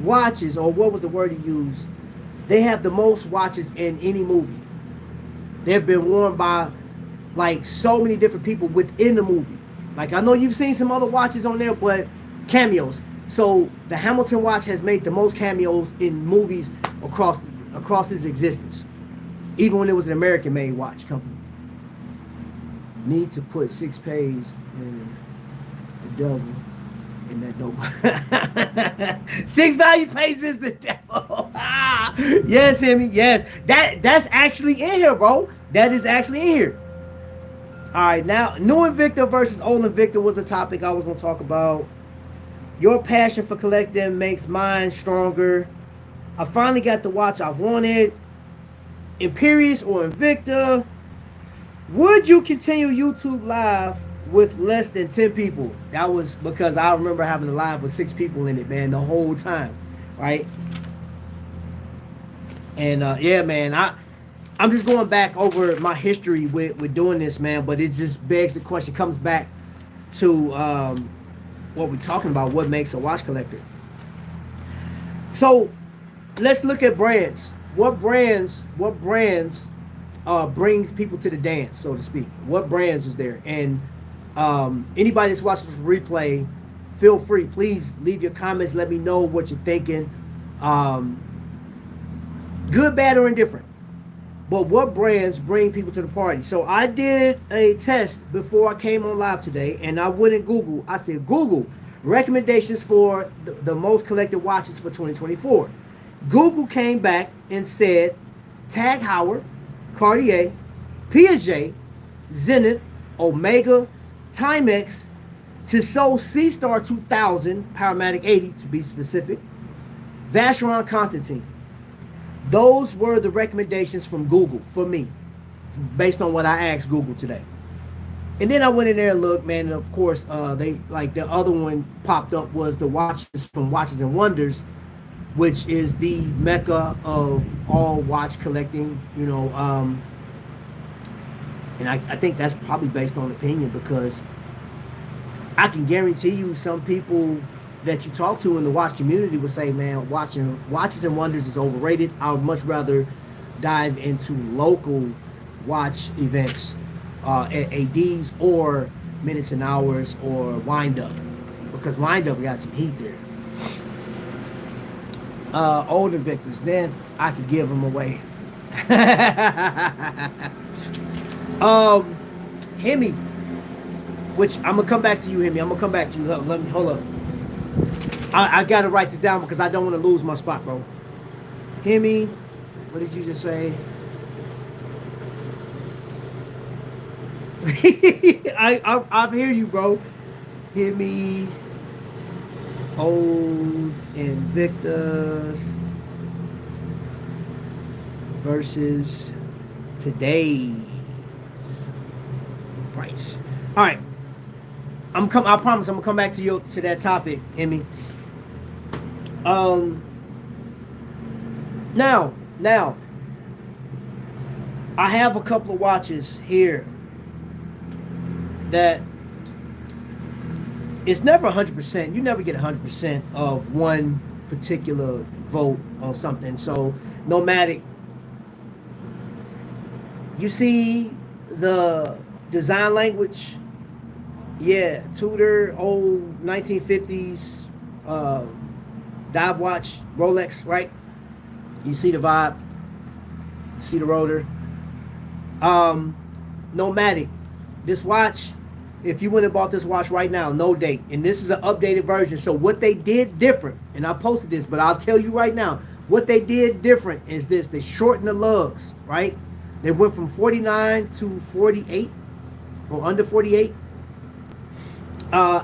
watches, or what was the word he used? They have the most watches in any movie. They've been worn by like so many different people within the movie. Like I know you've seen some other watches on there, but cameos. So the Hamilton watch has made the most cameos in movies across its existence, even when it was an American-made watch company. Need to put 6 pays in the devil in that dope. 6 value pays is the devil. Yes, Hemi. Yes, that's actually in here, bro. That is actually in here. All right, now new Invicta versus old Invicta was the topic I was gonna talk about. Your passion for collecting makes mine stronger. I finally got the watch I've wanted. Imperius or Invicta? Would you continue YouTube live with less than 10 people? That was because I remember having a live with 6 people in it, man, the whole time, right? And yeah, man, I'm just going back over my history with doing this, man, but it just begs the question, comes back to what we're talking about, what makes a watch collector. So let's look at brands. What brands brings people to the dance, so to speak? What brands is there? And anybody that's watching this replay, feel free, please leave your comments, let me know what you're thinking, good, bad, or indifferent. But what brands bring people to the party? So I did a test before I came on live today, and I went in Google. I said, Google, recommendations for the most collected watches for 2024. Google came back and said Tag Heuer, Cartier, Piaget, Zenith, Omega, Timex, Tissot C-Star 2000, Powermatic 80 to be specific, Vacheron Constantin. Those were the recommendations from Google for me, based on what I asked Google today. And then I went in there and looked, man, and of course, they like the other one popped up was the watches from Watches and Wonders. which is the mecca of all watch collecting. And I think that's probably based on opinion, because I can guarantee you some people that you talk to in the watch community will say, man, watching Watches and Wonders is overrated. I would much rather dive into local watch events at ADs or Minutes and Hours or Wind Up, because Wind Up got some heat there. Old Invictas, then I could give them away. Hemi, which I'm gonna come back to you, Hemi. I'm gonna come back to you. Let me hold up. I gotta write this down because I don't want to lose my spot, bro. Hemi, what did you just say? I hear you, bro. Hemi, old Invictas versus today's price. All right, I promise I'm gonna come back to that topic, Emmy. Now, I have a couple of watches here that it's never 100%. You never get 100% of one particular vote on something. So, Nomadic, you see the design language? Yeah, Tudor, old 1950s dive watch, Rolex, right? You see the vibe, you see the rotor. Nomadic, this watch, if you went and bought this watch right now, no date, and this is an updated version. So what they did different, and I posted this, but I'll tell you right now, what they did different is this: they shortened the lugs, right? They went from 49 to 48 or under 48.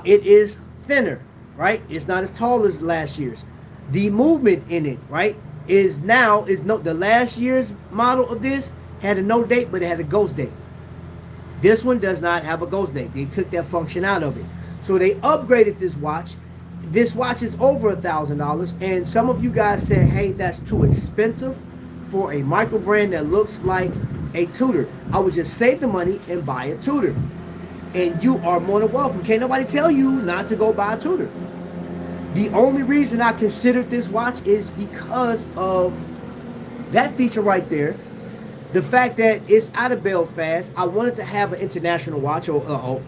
It is thinner, right? It's not as tall as last year's. The movement in it, right, is the last year's model of this had a no date, but it had a ghost date. This one does not have a ghost date. They took that function out of it. So they upgraded this watch. This watch is over $1,000, and some of you guys said, hey, that's too expensive for a micro brand that looks like a Tudor. I would just save the money and buy a Tudor. And you are more than welcome. Can't nobody tell you not to go buy a Tudor. The only reason I considered this watch is because of that feature right there. The fact that it's out of Belfast. I wanted to have an international watch, or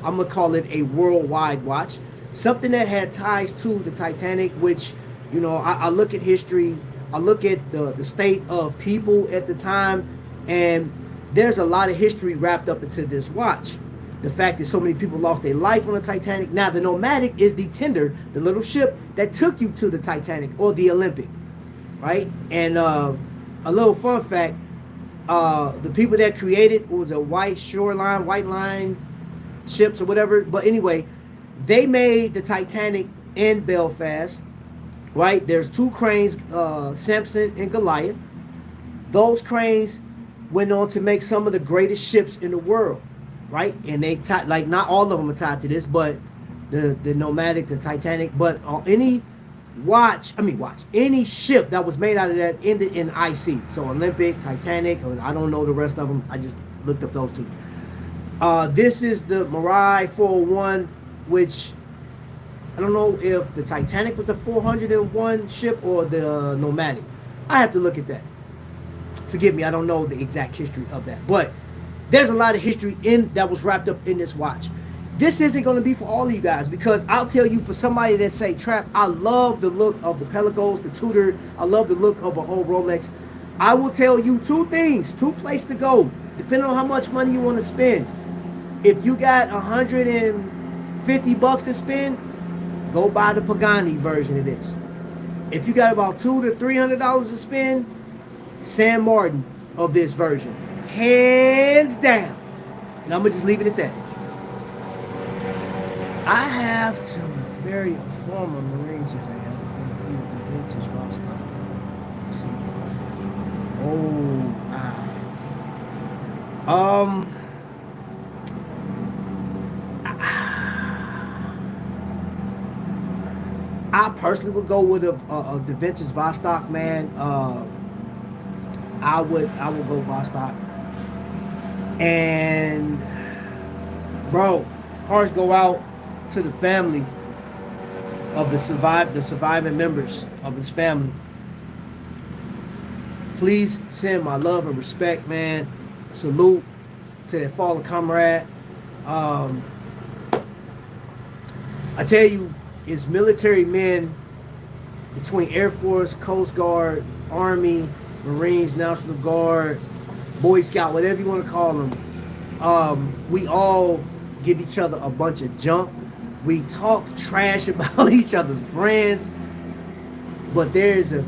I'm going to call it a worldwide watch. Something that had ties to the Titanic, which, I look at history. I look at the state of people at the time, and there's a lot of history wrapped up into this watch. The fact that so many people lost their life on the Titanic. Now, the Nomadic is the tender, the little ship that took you to the Titanic or the Olympic, right? And a little fun fact, the people that created was a white line ships or whatever. But anyway, they made the Titanic in Belfast, right? There's two cranes, Samson and Goliath. Those cranes went on to make some of the greatest ships in the world, right? And they tied, like, not all of them are tied to this, but the Nomadic, the Titanic, but any any ship that was made out of that ended in IC. So Olympic, Titanic, or I don't know the rest of them. I just looked up those two. This is the Mirai 401, which I don't know if the Titanic was the 401 ship or the Nomadic. I have to look at that. Forgive me, I don't know the exact history of that. But there's a lot of history that was wrapped up in this watch. This isn't going to be for all of you guys, because I'll tell you, for somebody that say, Trap, I love the look of the Pelagos, the Tudor, I love the look of an old Rolex. I will tell you two places to go, depending on how much money you want to spend. If you got $150 to spend, go buy the Pagani version of this. If you got about $200 to $300 to spend, San Martin of this version, hands down. And I'm gonna just leave it at that. I have to bury a former Marine today. Either the vintage Vostok. Oh wow. I personally would go with the vintage Vostok, man. I would go Vostok. And bro, hearts go out to the family of the surviving members of his family. Please send my love and respect, man. Salute to that fallen comrade. I tell you, it's military men between Air Force, Coast Guard, Army, Marines, National Guard, Boy Scout, whatever you want to call them. We all give each other a bunch of junk. We talk trash about each other's brands. But there's a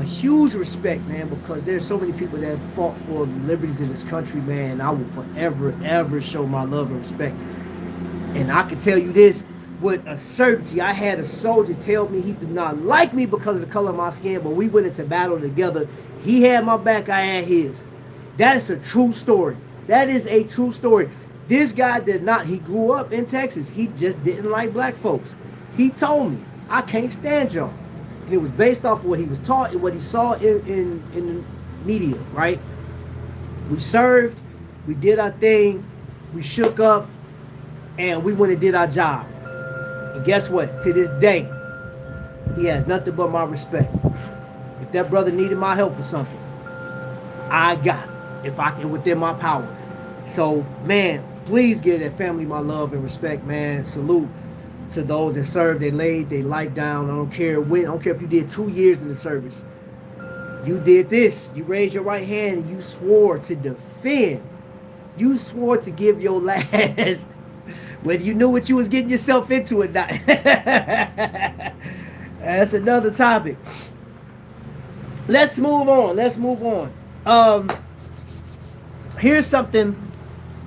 huge respect, man, because there's so many people that have fought for the liberties of this country, man. I will forever, ever show my love and respect. And I can tell you this with a certainty. I had a soldier tell me he did not like me because of the color of my skin, but we went into battle together. He had my back, I had his. That is a true story. That is a true story. This guy did not. He grew up in Texas. He just didn't like black folks. He told me, I can't stand y'all. And it was based off of what he was taught and what he saw in the media, right? We served, we did our thing, we shook up, and we went and did our job. And guess what? To this day, he has nothing but my respect. If that brother needed my help for something, I got it. If I can, within my power. So, man, please give that family my love and respect, man. Salute to those that served, they laid their life down. I don't care when. I don't care if you did 2 years in the service. You did this. You raised your right hand and you swore to defend. You swore to give your last, whether you knew what you was getting yourself into or not. That's another topic. Let's move on. Let's move on. Here's something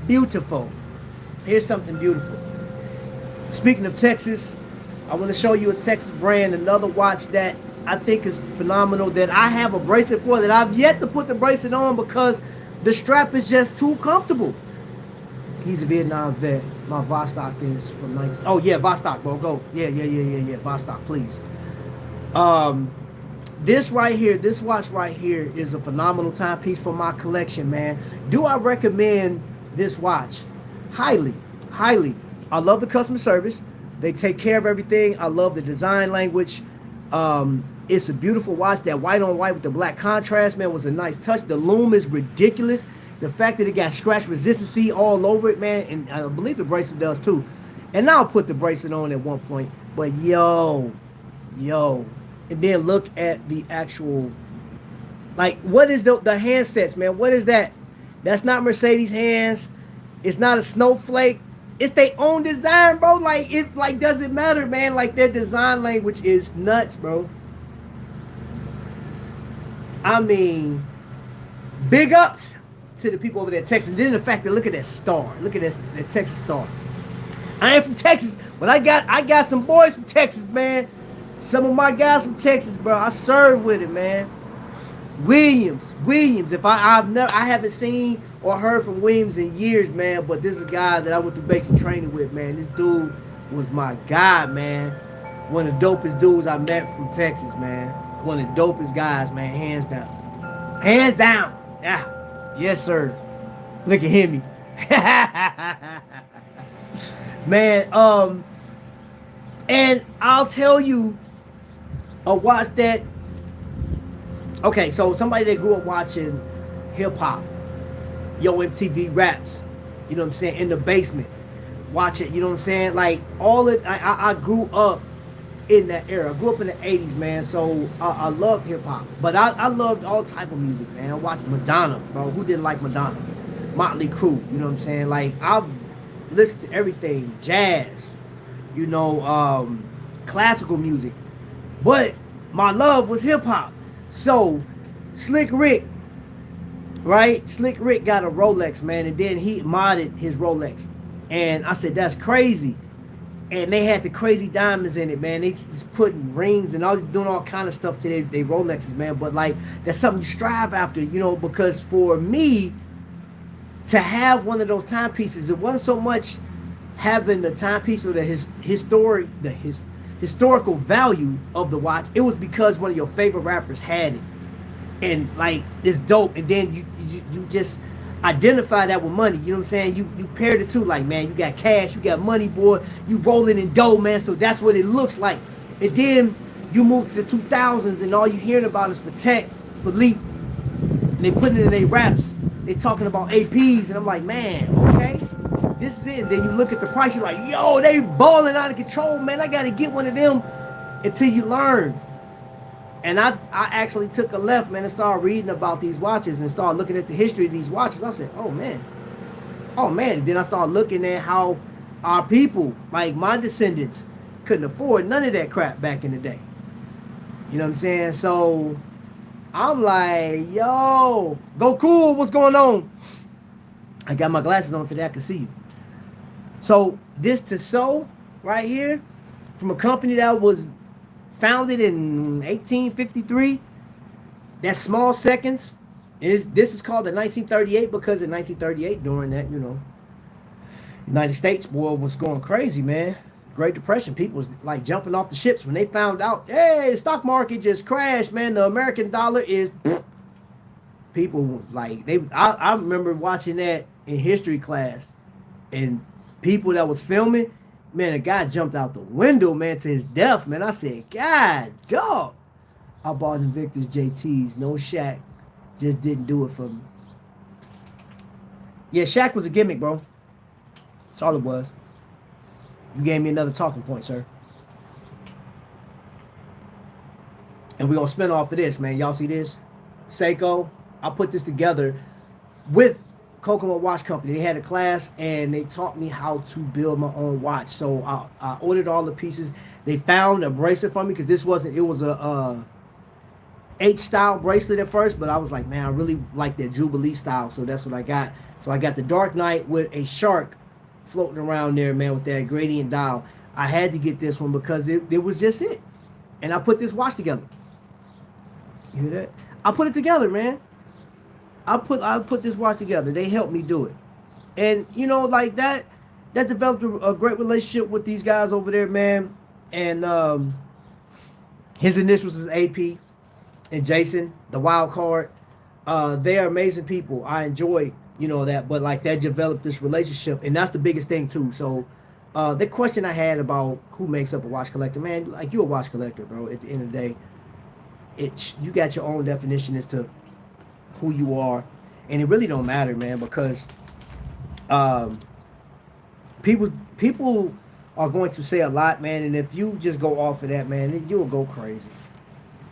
beautiful. Here's something beautiful. Speaking of Texas, I want to show you a Texas brand, another watch that I think is phenomenal, that I have a bracelet for, that I've yet to put the bracelet on because the strap is just too comfortable. He's a Vietnam vet. My Vostok is from 19... Oh, yeah, Vostok, bro. Go. Yeah. Vostok, please. This right here, this watch right here is a phenomenal timepiece for my collection, man. Do I recommend this watch? Highly, highly. I love the customer service. They take care of everything. I love the design language. It's a beautiful watch. That white on white with the black contrast, man, was a nice touch. The lume is ridiculous. The fact that it got scratch resistance all over it, man, and I believe the bracelet does too. And I'll put the bracelet on at one point. But yo. And then look at the actual, like, what is the handsets, man? What is that? That's not Mercedes hands. It's not a snowflake. It's their own design, bro. Like, it doesn't matter, man. Like, their design language is nuts, bro. I mean, big ups to the people over there in Texas. And then the fact that look at that star. Look at that Texas star. I ain't from Texas, but I got some boys from Texas, man. Some of my guys from Texas, bro. I served with it, man. Williams. If I haven't seen or heard from Williams in years, man. But this is a guy that I went through basic training with, man. This dude was my guy, man. One of the dopest dudes I met from Texas, man. One of the dopest guys, man. Hands down. Hands down. Yeah. Yes, sir. Look at him. Man, and I'll tell you a watch that, okay, so somebody that grew up watching hip-hop, MTV raps, you know what I'm saying, in the basement, watch it, you know what I'm saying, like, I grew up in that era. I grew up in the 80s, man, so I love hip-hop, but I loved all type of music, man. I watched Madonna, bro. Who didn't like Madonna? Motley Crue, you know what I'm saying, like, I've listened to everything, jazz, you know, classical music, but my love was hip-hop. So Slick Rick, right? Slick Rick got a Rolex, man, and then he modded his Rolex, and I said, that's crazy. And they had the crazy diamonds in it, man. They just putting rings and all, doing all kind of stuff to their Rolexes, man. But like, that's something you strive after, you know, because for me to have one of those timepieces, it wasn't so much having the timepiece or the historical value of the watch, it was because one of your favorite rappers had it, and like it's dope. And then you just identify that with money. You know what I'm saying? You paired the two. Like, man, you got cash, you got money, boy. You rolling in dough, man. So that's what it looks like. And then you move to the 2000s, and all you hearing about is Patek, Philippe. And they put it in their raps. They talking about APs, and I'm like, man, okay, this is it. And then you look at the price, you're like, yo, they balling out of control, man. I gotta get one of them. Until you learn. And I actually took a left, man, and started reading about these watches and started looking at the history of these watches. I said, oh man. And then I started looking at how our people, like my descendants, couldn't afford none of that crap back in the day. You know what I'm saying? So I'm like, yo, go cool, what's going on? I got my glasses on today, I can see you. So this Tissot right here, from a company that was founded in 1853, that's small seconds. This is called the 1938 because in 1938, during that, you know, United States war was going crazy, man. Great Depression, people was like jumping off the ships when they found out, hey, the stock market just crashed, man. The American dollar is, people like I remember watching that in history class, and people that was filming, man, a guy jumped out the window, man, to his death, man. I said, God, dog. I bought Invicta's JTs, no Shaq. Just didn't do it for me. Yeah, Shaq was a gimmick, bro. That's all it was. You gave me another talking point, sir. And we're going to spin off of this, man. Y'all see this? Seiko. I put this together with Kokomo Watch Company. They had a class and they taught me how to build my own watch. So I ordered all the pieces. They found a bracelet for me because this wasn't, it was a H style bracelet at first, but I was like, man, I really like that Jubilee style. So that's what I got. So I got the Dark Knight with a shark floating around there, man, with that gradient dial. I had to get this one because it was just it. And I put this watch together. You hear that? I put it together, man. I put this watch together. They helped me do it. And, you know, like that developed a great relationship with these guys over there, man. And his initials is AP and Jason, the wild card. They are amazing people. I enjoy, you know, that. But, like, that developed this relationship. And that's the biggest thing, too. So, the question I had about who makes up a watch collector, man, like, you're a watch collector, bro. At the end of the day, you got your own definition as to who you are, and it really don't matter, man, because people are going to say a lot, man, and if you just go off of that, man, you'll go crazy.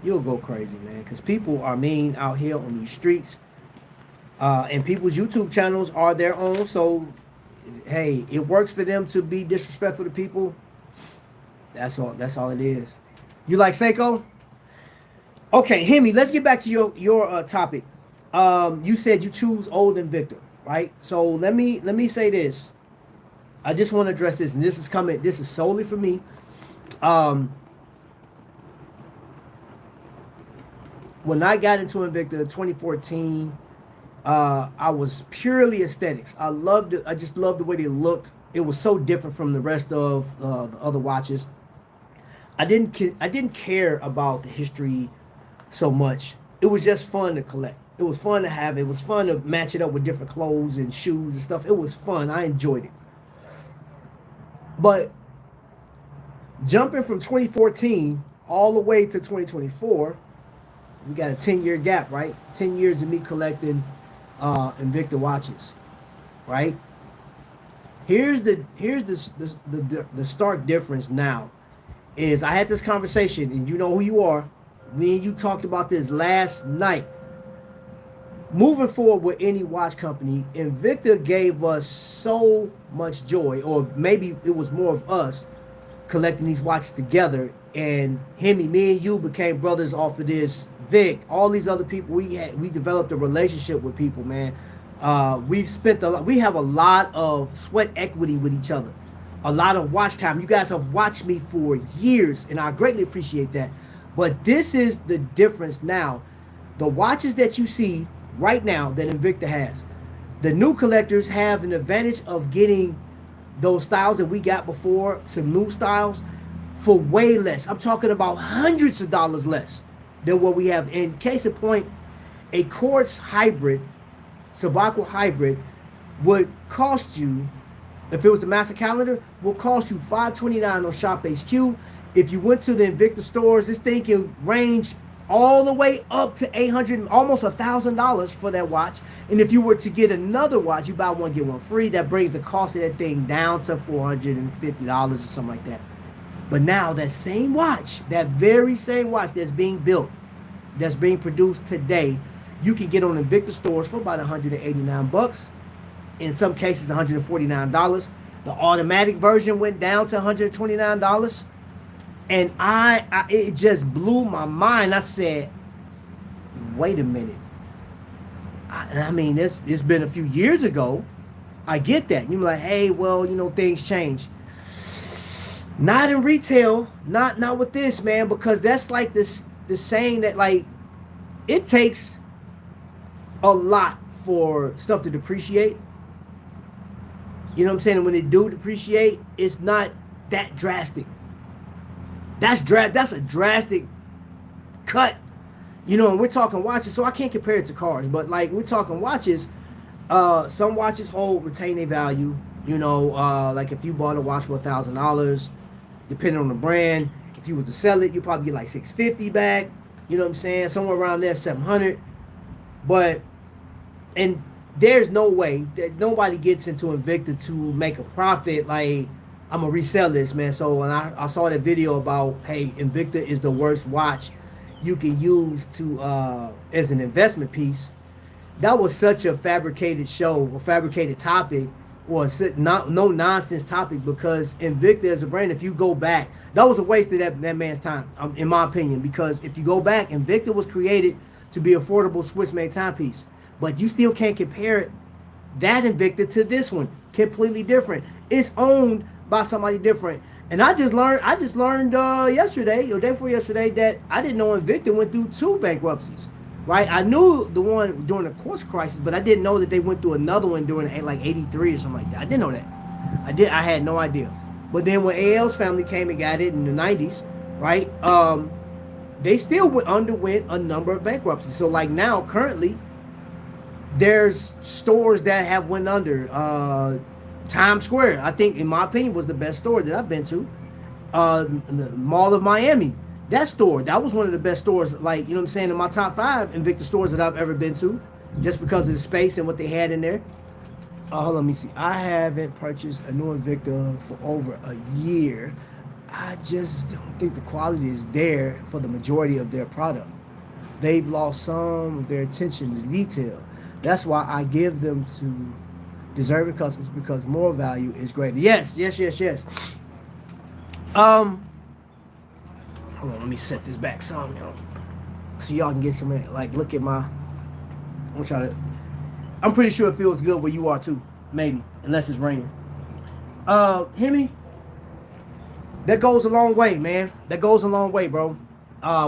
You'll go crazy, man, because people are mean out here on these streets, and people's YouTube channels are their own, so hey, it works for them to be disrespectful to people. That's all it is. You like Seiko? Okay, Hemi, let's get back to your topic. You said you choose old Invicta, right? So let me say this. I just want to address this, and this is solely for me. When I got into Invicta 2014, I was purely aesthetics. I just loved the way they looked. It was so different from the rest of the other watches. I didn't care about the history so much. It was just fun to collect. It was fun to have. It was fun to match it up with different clothes and shoes and stuff. It was fun. I enjoyed it. But jumping from 2014 all the way to 2024, we got a 10-year gap, right? 10 years of me collecting Invicta watches, right? Here's the stark difference now. Is I had this conversation, and you know who you are. Me and you talked about this last night. Moving forward with any watch company, Invicta gave us so much joy, or maybe it was more of us collecting these watches together. And me and you became brothers off of this. Vic, all these other people, we developed a relationship with people, man. We have a lot of sweat equity with each other, a lot of watch time. You guys have watched me for years, and I greatly appreciate that. But this is the difference now. The watches that you see right now that Invicta has, the new collectors have an advantage of getting those styles that we got before, some new styles, for way less. I'm talking about hundreds of dollars less than what we have. In case in point, a quartz hybrid, Subaco hybrid, would cost you, if it was the master calendar, will cost you $529 on Shop HQ. If you went to the Invicta stores, this thing can range all the way up to $800, almost $1,000 for that watch. And if you were to get another watch, you buy one get one free. That brings the cost of that thing down to $450 or something like that. But now that same watch, that very same watch that's being built, that's being produced today, you can get on Invicta stores for about $189. In some cases, $149. The automatic version went down to $129. And it just blew my mind. I said, wait a minute. I mean, it's been a few years ago. I get that. You're like, hey, well, things change. Not in retail, not with this, man, because that's like the saying that, like, it takes a lot for stuff to depreciate. You know what I'm saying? And when it do depreciate, it's not that drastic. That's a drastic cut. And we're talking watches, so I can't compare it to cars, but like we're talking watches, some watches retain their value. Like if you bought a watch for $1,000, depending on the brand, if you was to sell it, you probably get like $650 back. You know what I'm saying? Somewhere around there, $700. And there's no way that nobody gets into Invicta to make a profit. Like, I'm gonna resell this, man. So when I saw that video about, hey, Invicta is the worst watch you can use to as an investment piece, that was such a fabricated show, a fabricated topic, or no nonsense topic, because Invicta as a brand, if you go back, that was a waste of that man's time, in my opinion, because if you go back, Invicta was created to be affordable Swiss-made timepiece, but you still can't compare that Invicta to this one. Completely different. It's owned by somebody different. And I just learned yesterday, or day before yesterday, that I didn't know Invicta went through 2 bankruptcies. Right? I knew the one during the quartz crisis, but I didn't know that they went through another one during like '83 or something like that. I didn't know that. I had no idea. But then when AL's family came and got it in the '90s, right? They still underwent a number of bankruptcies. So like now, currently, there's stores that have went under. Times Square, I think, in my opinion, was the best store that I've been to. The Mall of Miami, that store, that was one of the best stores, like, in my top 5 Invicta stores that I've ever been to, just because of the space and what they had in there. Hold on, let me see. I haven't purchased a new Invicta for over a year. I just don't think the quality is there for the majority of their product. They've lost some of their attention to detail. That's why I give them to deserving customers, because more value is greater. Yes. Hold on, let me set this back some, so y'all can get some, like, look at my. I'm pretty sure it feels good where you are too, maybe, unless it's raining. Hear me? That goes a long way, man. That goes a long way, bro.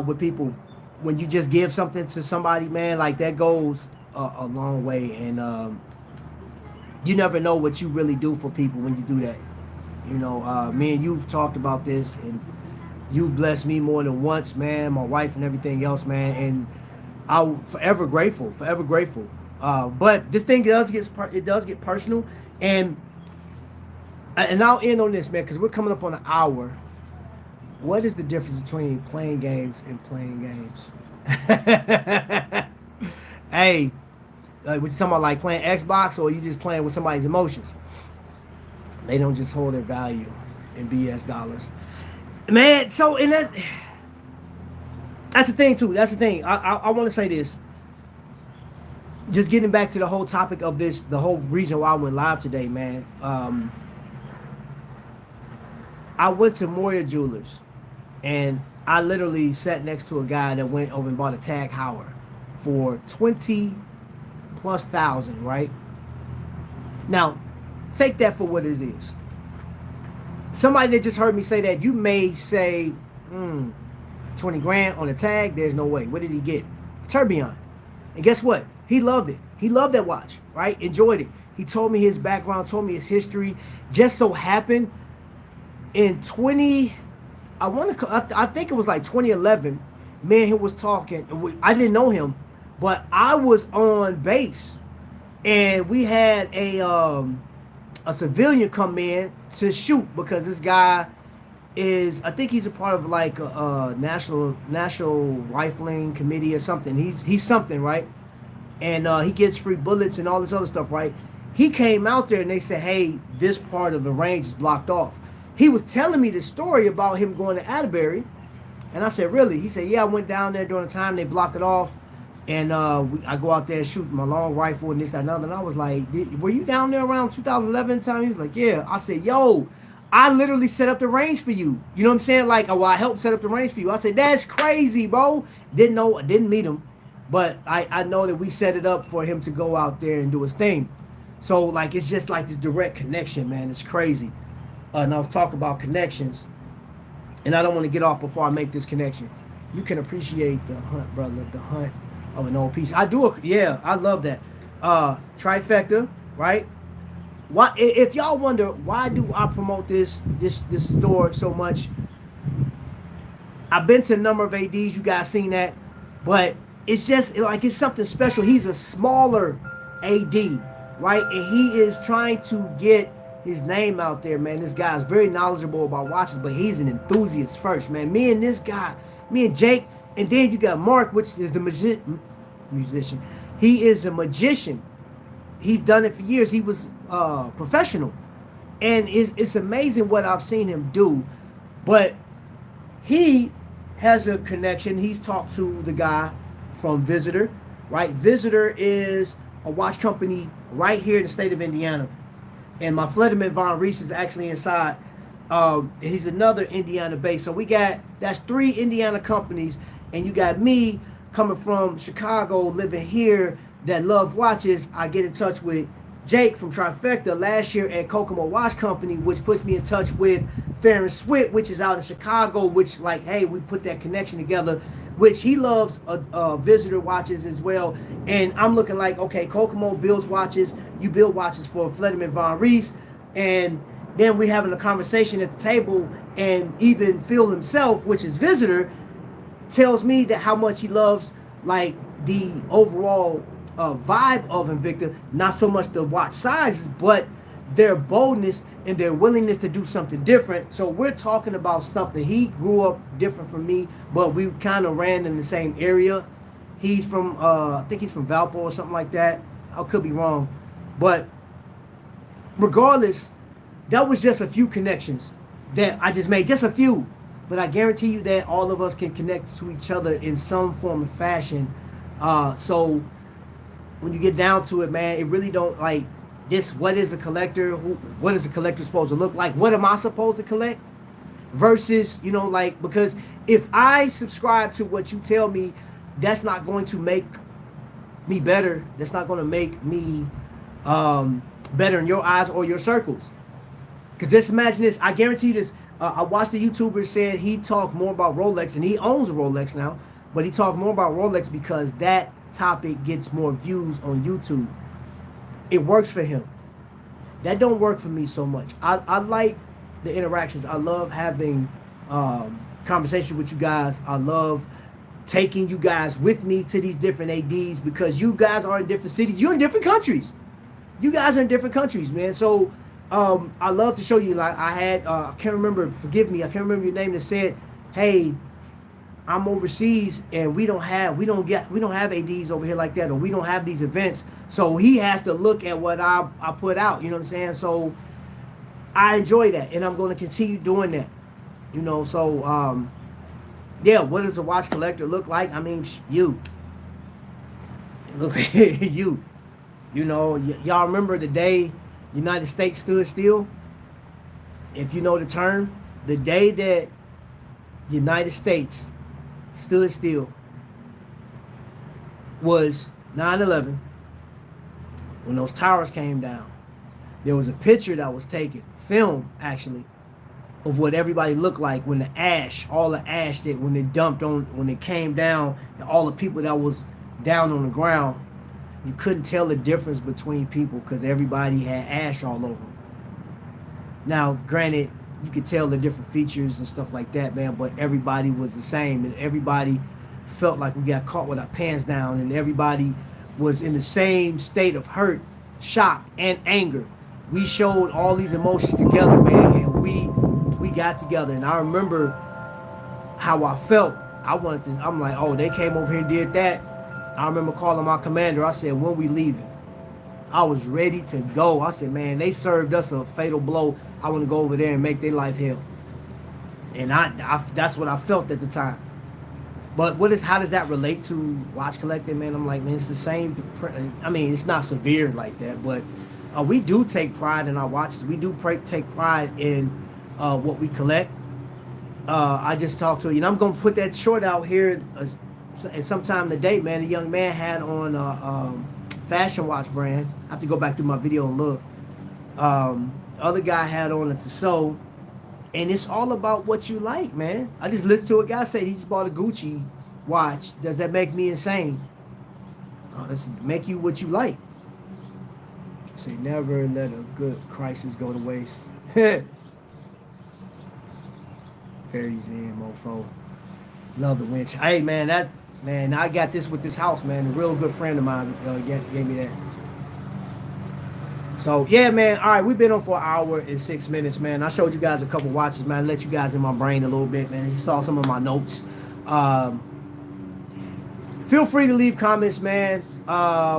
With people, when you just give something to somebody, man, like that goes a long way, and you never know what you really do for people when you do that. Me and you've talked about this, and you've blessed me more than once, man, my wife and everything else, man, and I'm forever grateful. But this thing does get personal, and I'll end on this, man, because we're coming up on an hour. What is the difference between playing games and playing games? Hey, like, what you talking about, like playing Xbox, or you just playing with somebody's emotions? They don't just hold their value in BS dollars, man. So, and that's the thing too. That's the thing. I want to say this. Just getting back to the whole topic of this, the whole reason why I went live today, man. I went to Moya Jewelers, and I literally sat next to a guy that went over and bought a Tag Heuer for $20,000+, right? Now, take that for what it is. Somebody that just heard me say that, you may say, 20 grand on a tag, there's no way. What did he get? Tourbillon. And guess what? He loved it. He loved that watch, right? Enjoyed it. He told me his background, told me his history. Just so happened in 20, I think it was like 2011. Me and him was talking. I didn't know him, but I was on base, and we had a civilian come in to shoot because this guy is, I think he's a part of like a national rifling committee or something. He's something, right? And he gets free bullets and all this other stuff, right? He came out there and they said, hey, this part of the range is blocked off. He was telling me the story about him going to Atterbury, and I said, really? He said, yeah, I went down there during the time they block it off, and I go out there and shoot my long rifle and this, that, and other. And I was like, were you down there around 2011 time? He was like, yeah. I said, yo, I literally set up the range for you. You know what I'm saying? Like, well, I helped set up the range for you. I said, that's crazy, bro. Didn't meet him, but I know that we set it up for him to go out there and do his thing. So, like, it's just like this direct connection, man. It's crazy. And I was talking about connections, and I don't want to get off before I make this connection. You can appreciate the hunt, brother, the hunt of an old piece. I do, yeah, I love that. Trifecta, right? Why, if y'all wonder why do I promote this store so much? I've been to a number of ADs, you guys seen that, but it's just like it's something special. He's a smaller AD, right? And he is trying to get his name out there, man. This guy's very knowledgeable about watches, but he's an enthusiast first, man. Me and this guy, me and Jake, and then you got Mark, which is the musician. He is a magician. He's done it for years. He was professional, and it's amazing what I've seen him do. But he has a connection. He's talked to the guy from Visitor, right? Visitor is a watch company right here in the state of Indiana. And my Flederman Von Reese is actually inside. He's another Indiana base. So that's 3 Indiana companies. And you got me coming from Chicago, living here, that love watches. I get in touch with Jake from Trifecta last year at Kokomo Watch Company, which puts me in touch with Fair and Swit, which is out in Chicago, which like, hey, we put that connection together, which he loves Visitor watches as well. And I'm looking like, okay, Kokomo builds watches, you build watches for Flederman Von Reese, and then we're having a conversation at the table, and even Phil himself, which is Visitor, tells me that how much he loves like the overall vibe of Invicta, not so much the watch sizes, but their boldness and their willingness to do something different. So we're talking about stuff that he grew up different from me, but we kind of ran in the same area. He's from, I think he's from Valpo or something like that. I could be wrong. But regardless, that was just a few connections that I just made, just a few. But I guarantee you that all of us can connect to each other in some form of fashion. So when you get down to it, man, it really don't like this. What is a collector? What is a collector supposed to look like? What am I supposed to collect? Versus, you know, like, because if I subscribe to what you tell me, that's not going to make me better. That's not going to make me better in your eyes or your circles. Because just imagine this. I guarantee you this. I watched the YouTuber said he talked more about Rolex, and he owns a Rolex now, but he talked more about Rolex because that topic gets more views on YouTube. It works for him. That don't work for me so much. I like the interactions. I love having conversations with you guys. I love taking you guys with me to these different ADs because you guys are in different cities. You're in different countries. You guys are in different countries, man. So I love to show you. Like I had, I can't remember. Forgive me. I can't remember your name. That said, "Hey, I'm overseas and we don't have ADs over here like that, or we don't have these events." So he has to look at what I put out. You know what I'm saying? So I enjoy that, and I'm going to continue doing that. You know, so yeah. What does a watch collector look like? I mean, you. Look, you. You know, y'all remember the day United States stood still? If you know the term, the day that United States stood still was 9/11, when those towers came down. There was a picture that was taken, film actually, of what everybody looked like when the ash, all the ash that when it came down, and all the people that was down on the ground, you couldn't tell the difference between people because everybody had ash all over them. Now, granted, you could tell the different features and stuff like that, man. But everybody was the same, and everybody felt like we got caught with our pants down, and everybody was in the same state of hurt, shock, and anger. We showed all these emotions together, man, and we got together. And I remember how I felt. I'm like, oh, they came over here and did that. I remember calling my commander. I said, when we leaving? I was ready to go. I said, man, they served us a fatal blow. I want to go over there and make their life hell. And that's what I felt at the time. But how does that relate to watch collecting, man? I'm like, man, it's the same. I mean, it's not severe like that, but we do take pride in our watches. We do take pride in what we collect. I just talked to you, and I'm going to put that short out here at sometime today, man. A young man had on a fashion watch brand. I have to go back through my video and look. Other guy had on a Tissot, and it's all about what you like, man. I just listened to a guy say he just bought a Gucci watch. Does that make me insane? Oh, this make you what you like. Say never let a good crisis go to waste. Fairies in, mofo. Love the winch. Hey, man, I got this with this house, man. A real good friend of mine gave me that. So, yeah, man. All right, we've been on for an hour and 6 minutes, man. I showed you guys a couple watches, man. I let you guys in my brain a little bit, man. You saw some of my notes. Feel free to leave comments, man.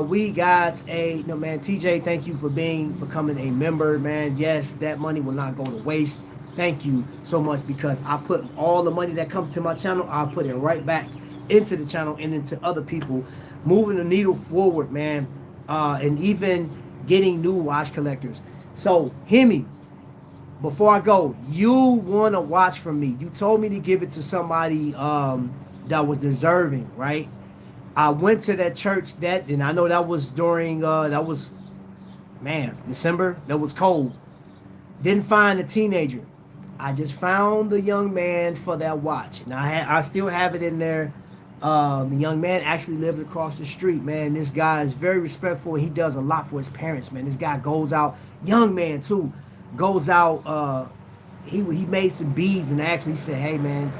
We got man, TJ, thank you for becoming a member, man. Yes, that money will not go to waste. Thank you so much, because I put all the money that comes to my channel, I put it right back into the channel and into other people, moving the needle forward, man, and even getting new watch collectors. So, hear me. Before I go, you want to watch from me. You told me to give it to somebody that was deserving, right? I went to that church and I know that was during, December. That was cold. Didn't find a teenager. I just found the young man for that watch. And I still have it in there. The young man actually lives across the street, man. This guy is very respectful. He does a lot for his parents, man. This guy goes out, young man too, goes out. He made some beads and asked me, he said, hey, man,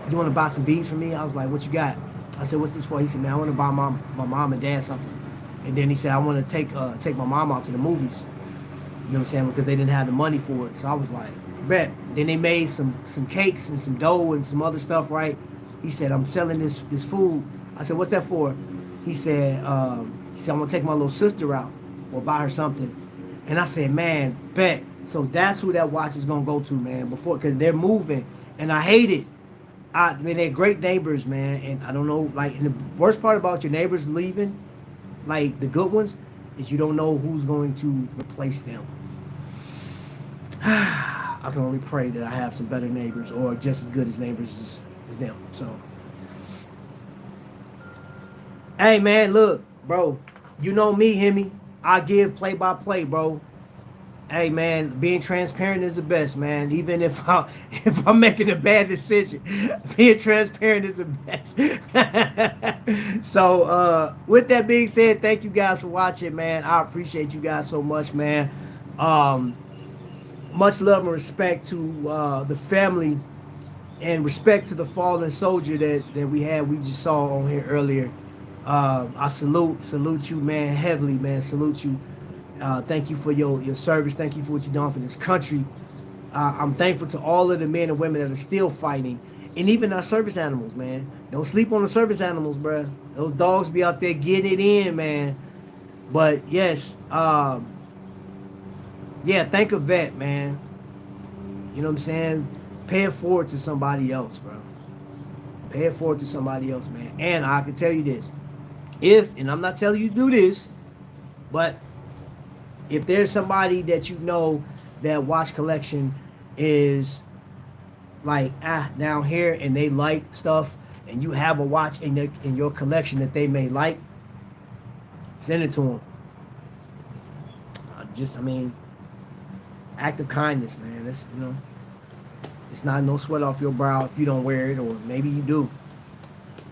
you want to buy some beads for me? I was like, what you got? I said, what's this for? He said, man, I want to buy my mom and dad something. And then he said, I want to take my mom out to the movies. You know what I'm saying? Because they didn't have the money for it. So I was like, bet. Then they made some cakes and some dough and some other stuff, right? He said, I'm selling this food. I said, what's that for? He said, I'm going to take my little sister out or buy her something. And I said, man, bet. So that's who that watch is going to go to, man, because they're moving. And I hate it. I mean, they're great neighbors, man. And I don't know, like, and the worst part about your neighbors leaving, like the good ones, is you don't know who's going to replace them. I can only pray that I have some better neighbors, or just as good as neighbors as them. So, hey, man, look, bro, you know me, Hemi. I give play-by-play, bro. Hey, man, being transparent is the best, man. Even if I'm making a bad decision, being transparent is the best. So, with that being said, thank you guys for watching, man. I appreciate you guys so much, man. Much love and respect to the family, and respect to the fallen soldier that we just saw on here earlier. I salute you, man, heavily, man. Salute you. Thank you for your service. Thank you for what you've done for this country. I'm thankful to all of the men and women that are still fighting, and even our service animals, man. Don't sleep on the service animals, bruh. Those dogs be out there getting it in, man. But yes, yeah, thank a vet, man. You know what I'm saying? Pay it forward to somebody else, bro. Pay it forward to somebody else, man. And I can tell you this. And I'm not telling you to do this, but if there's somebody that you know that watch collection is like down here, and they like stuff, and you have a watch in your collection that they may like, send it to them. Act of kindness, man. It's, it's not no sweat off your brow if you don't wear it, or maybe you do.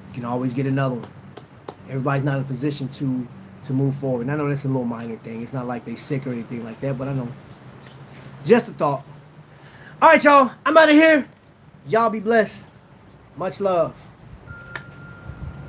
You can always get another one. Everybody's not in a position to move forward. And I know that's a little minor thing. It's not like they sick or anything like that, but I know. Just a thought. All right, y'all. I'm out of here. Y'all be blessed. Much love.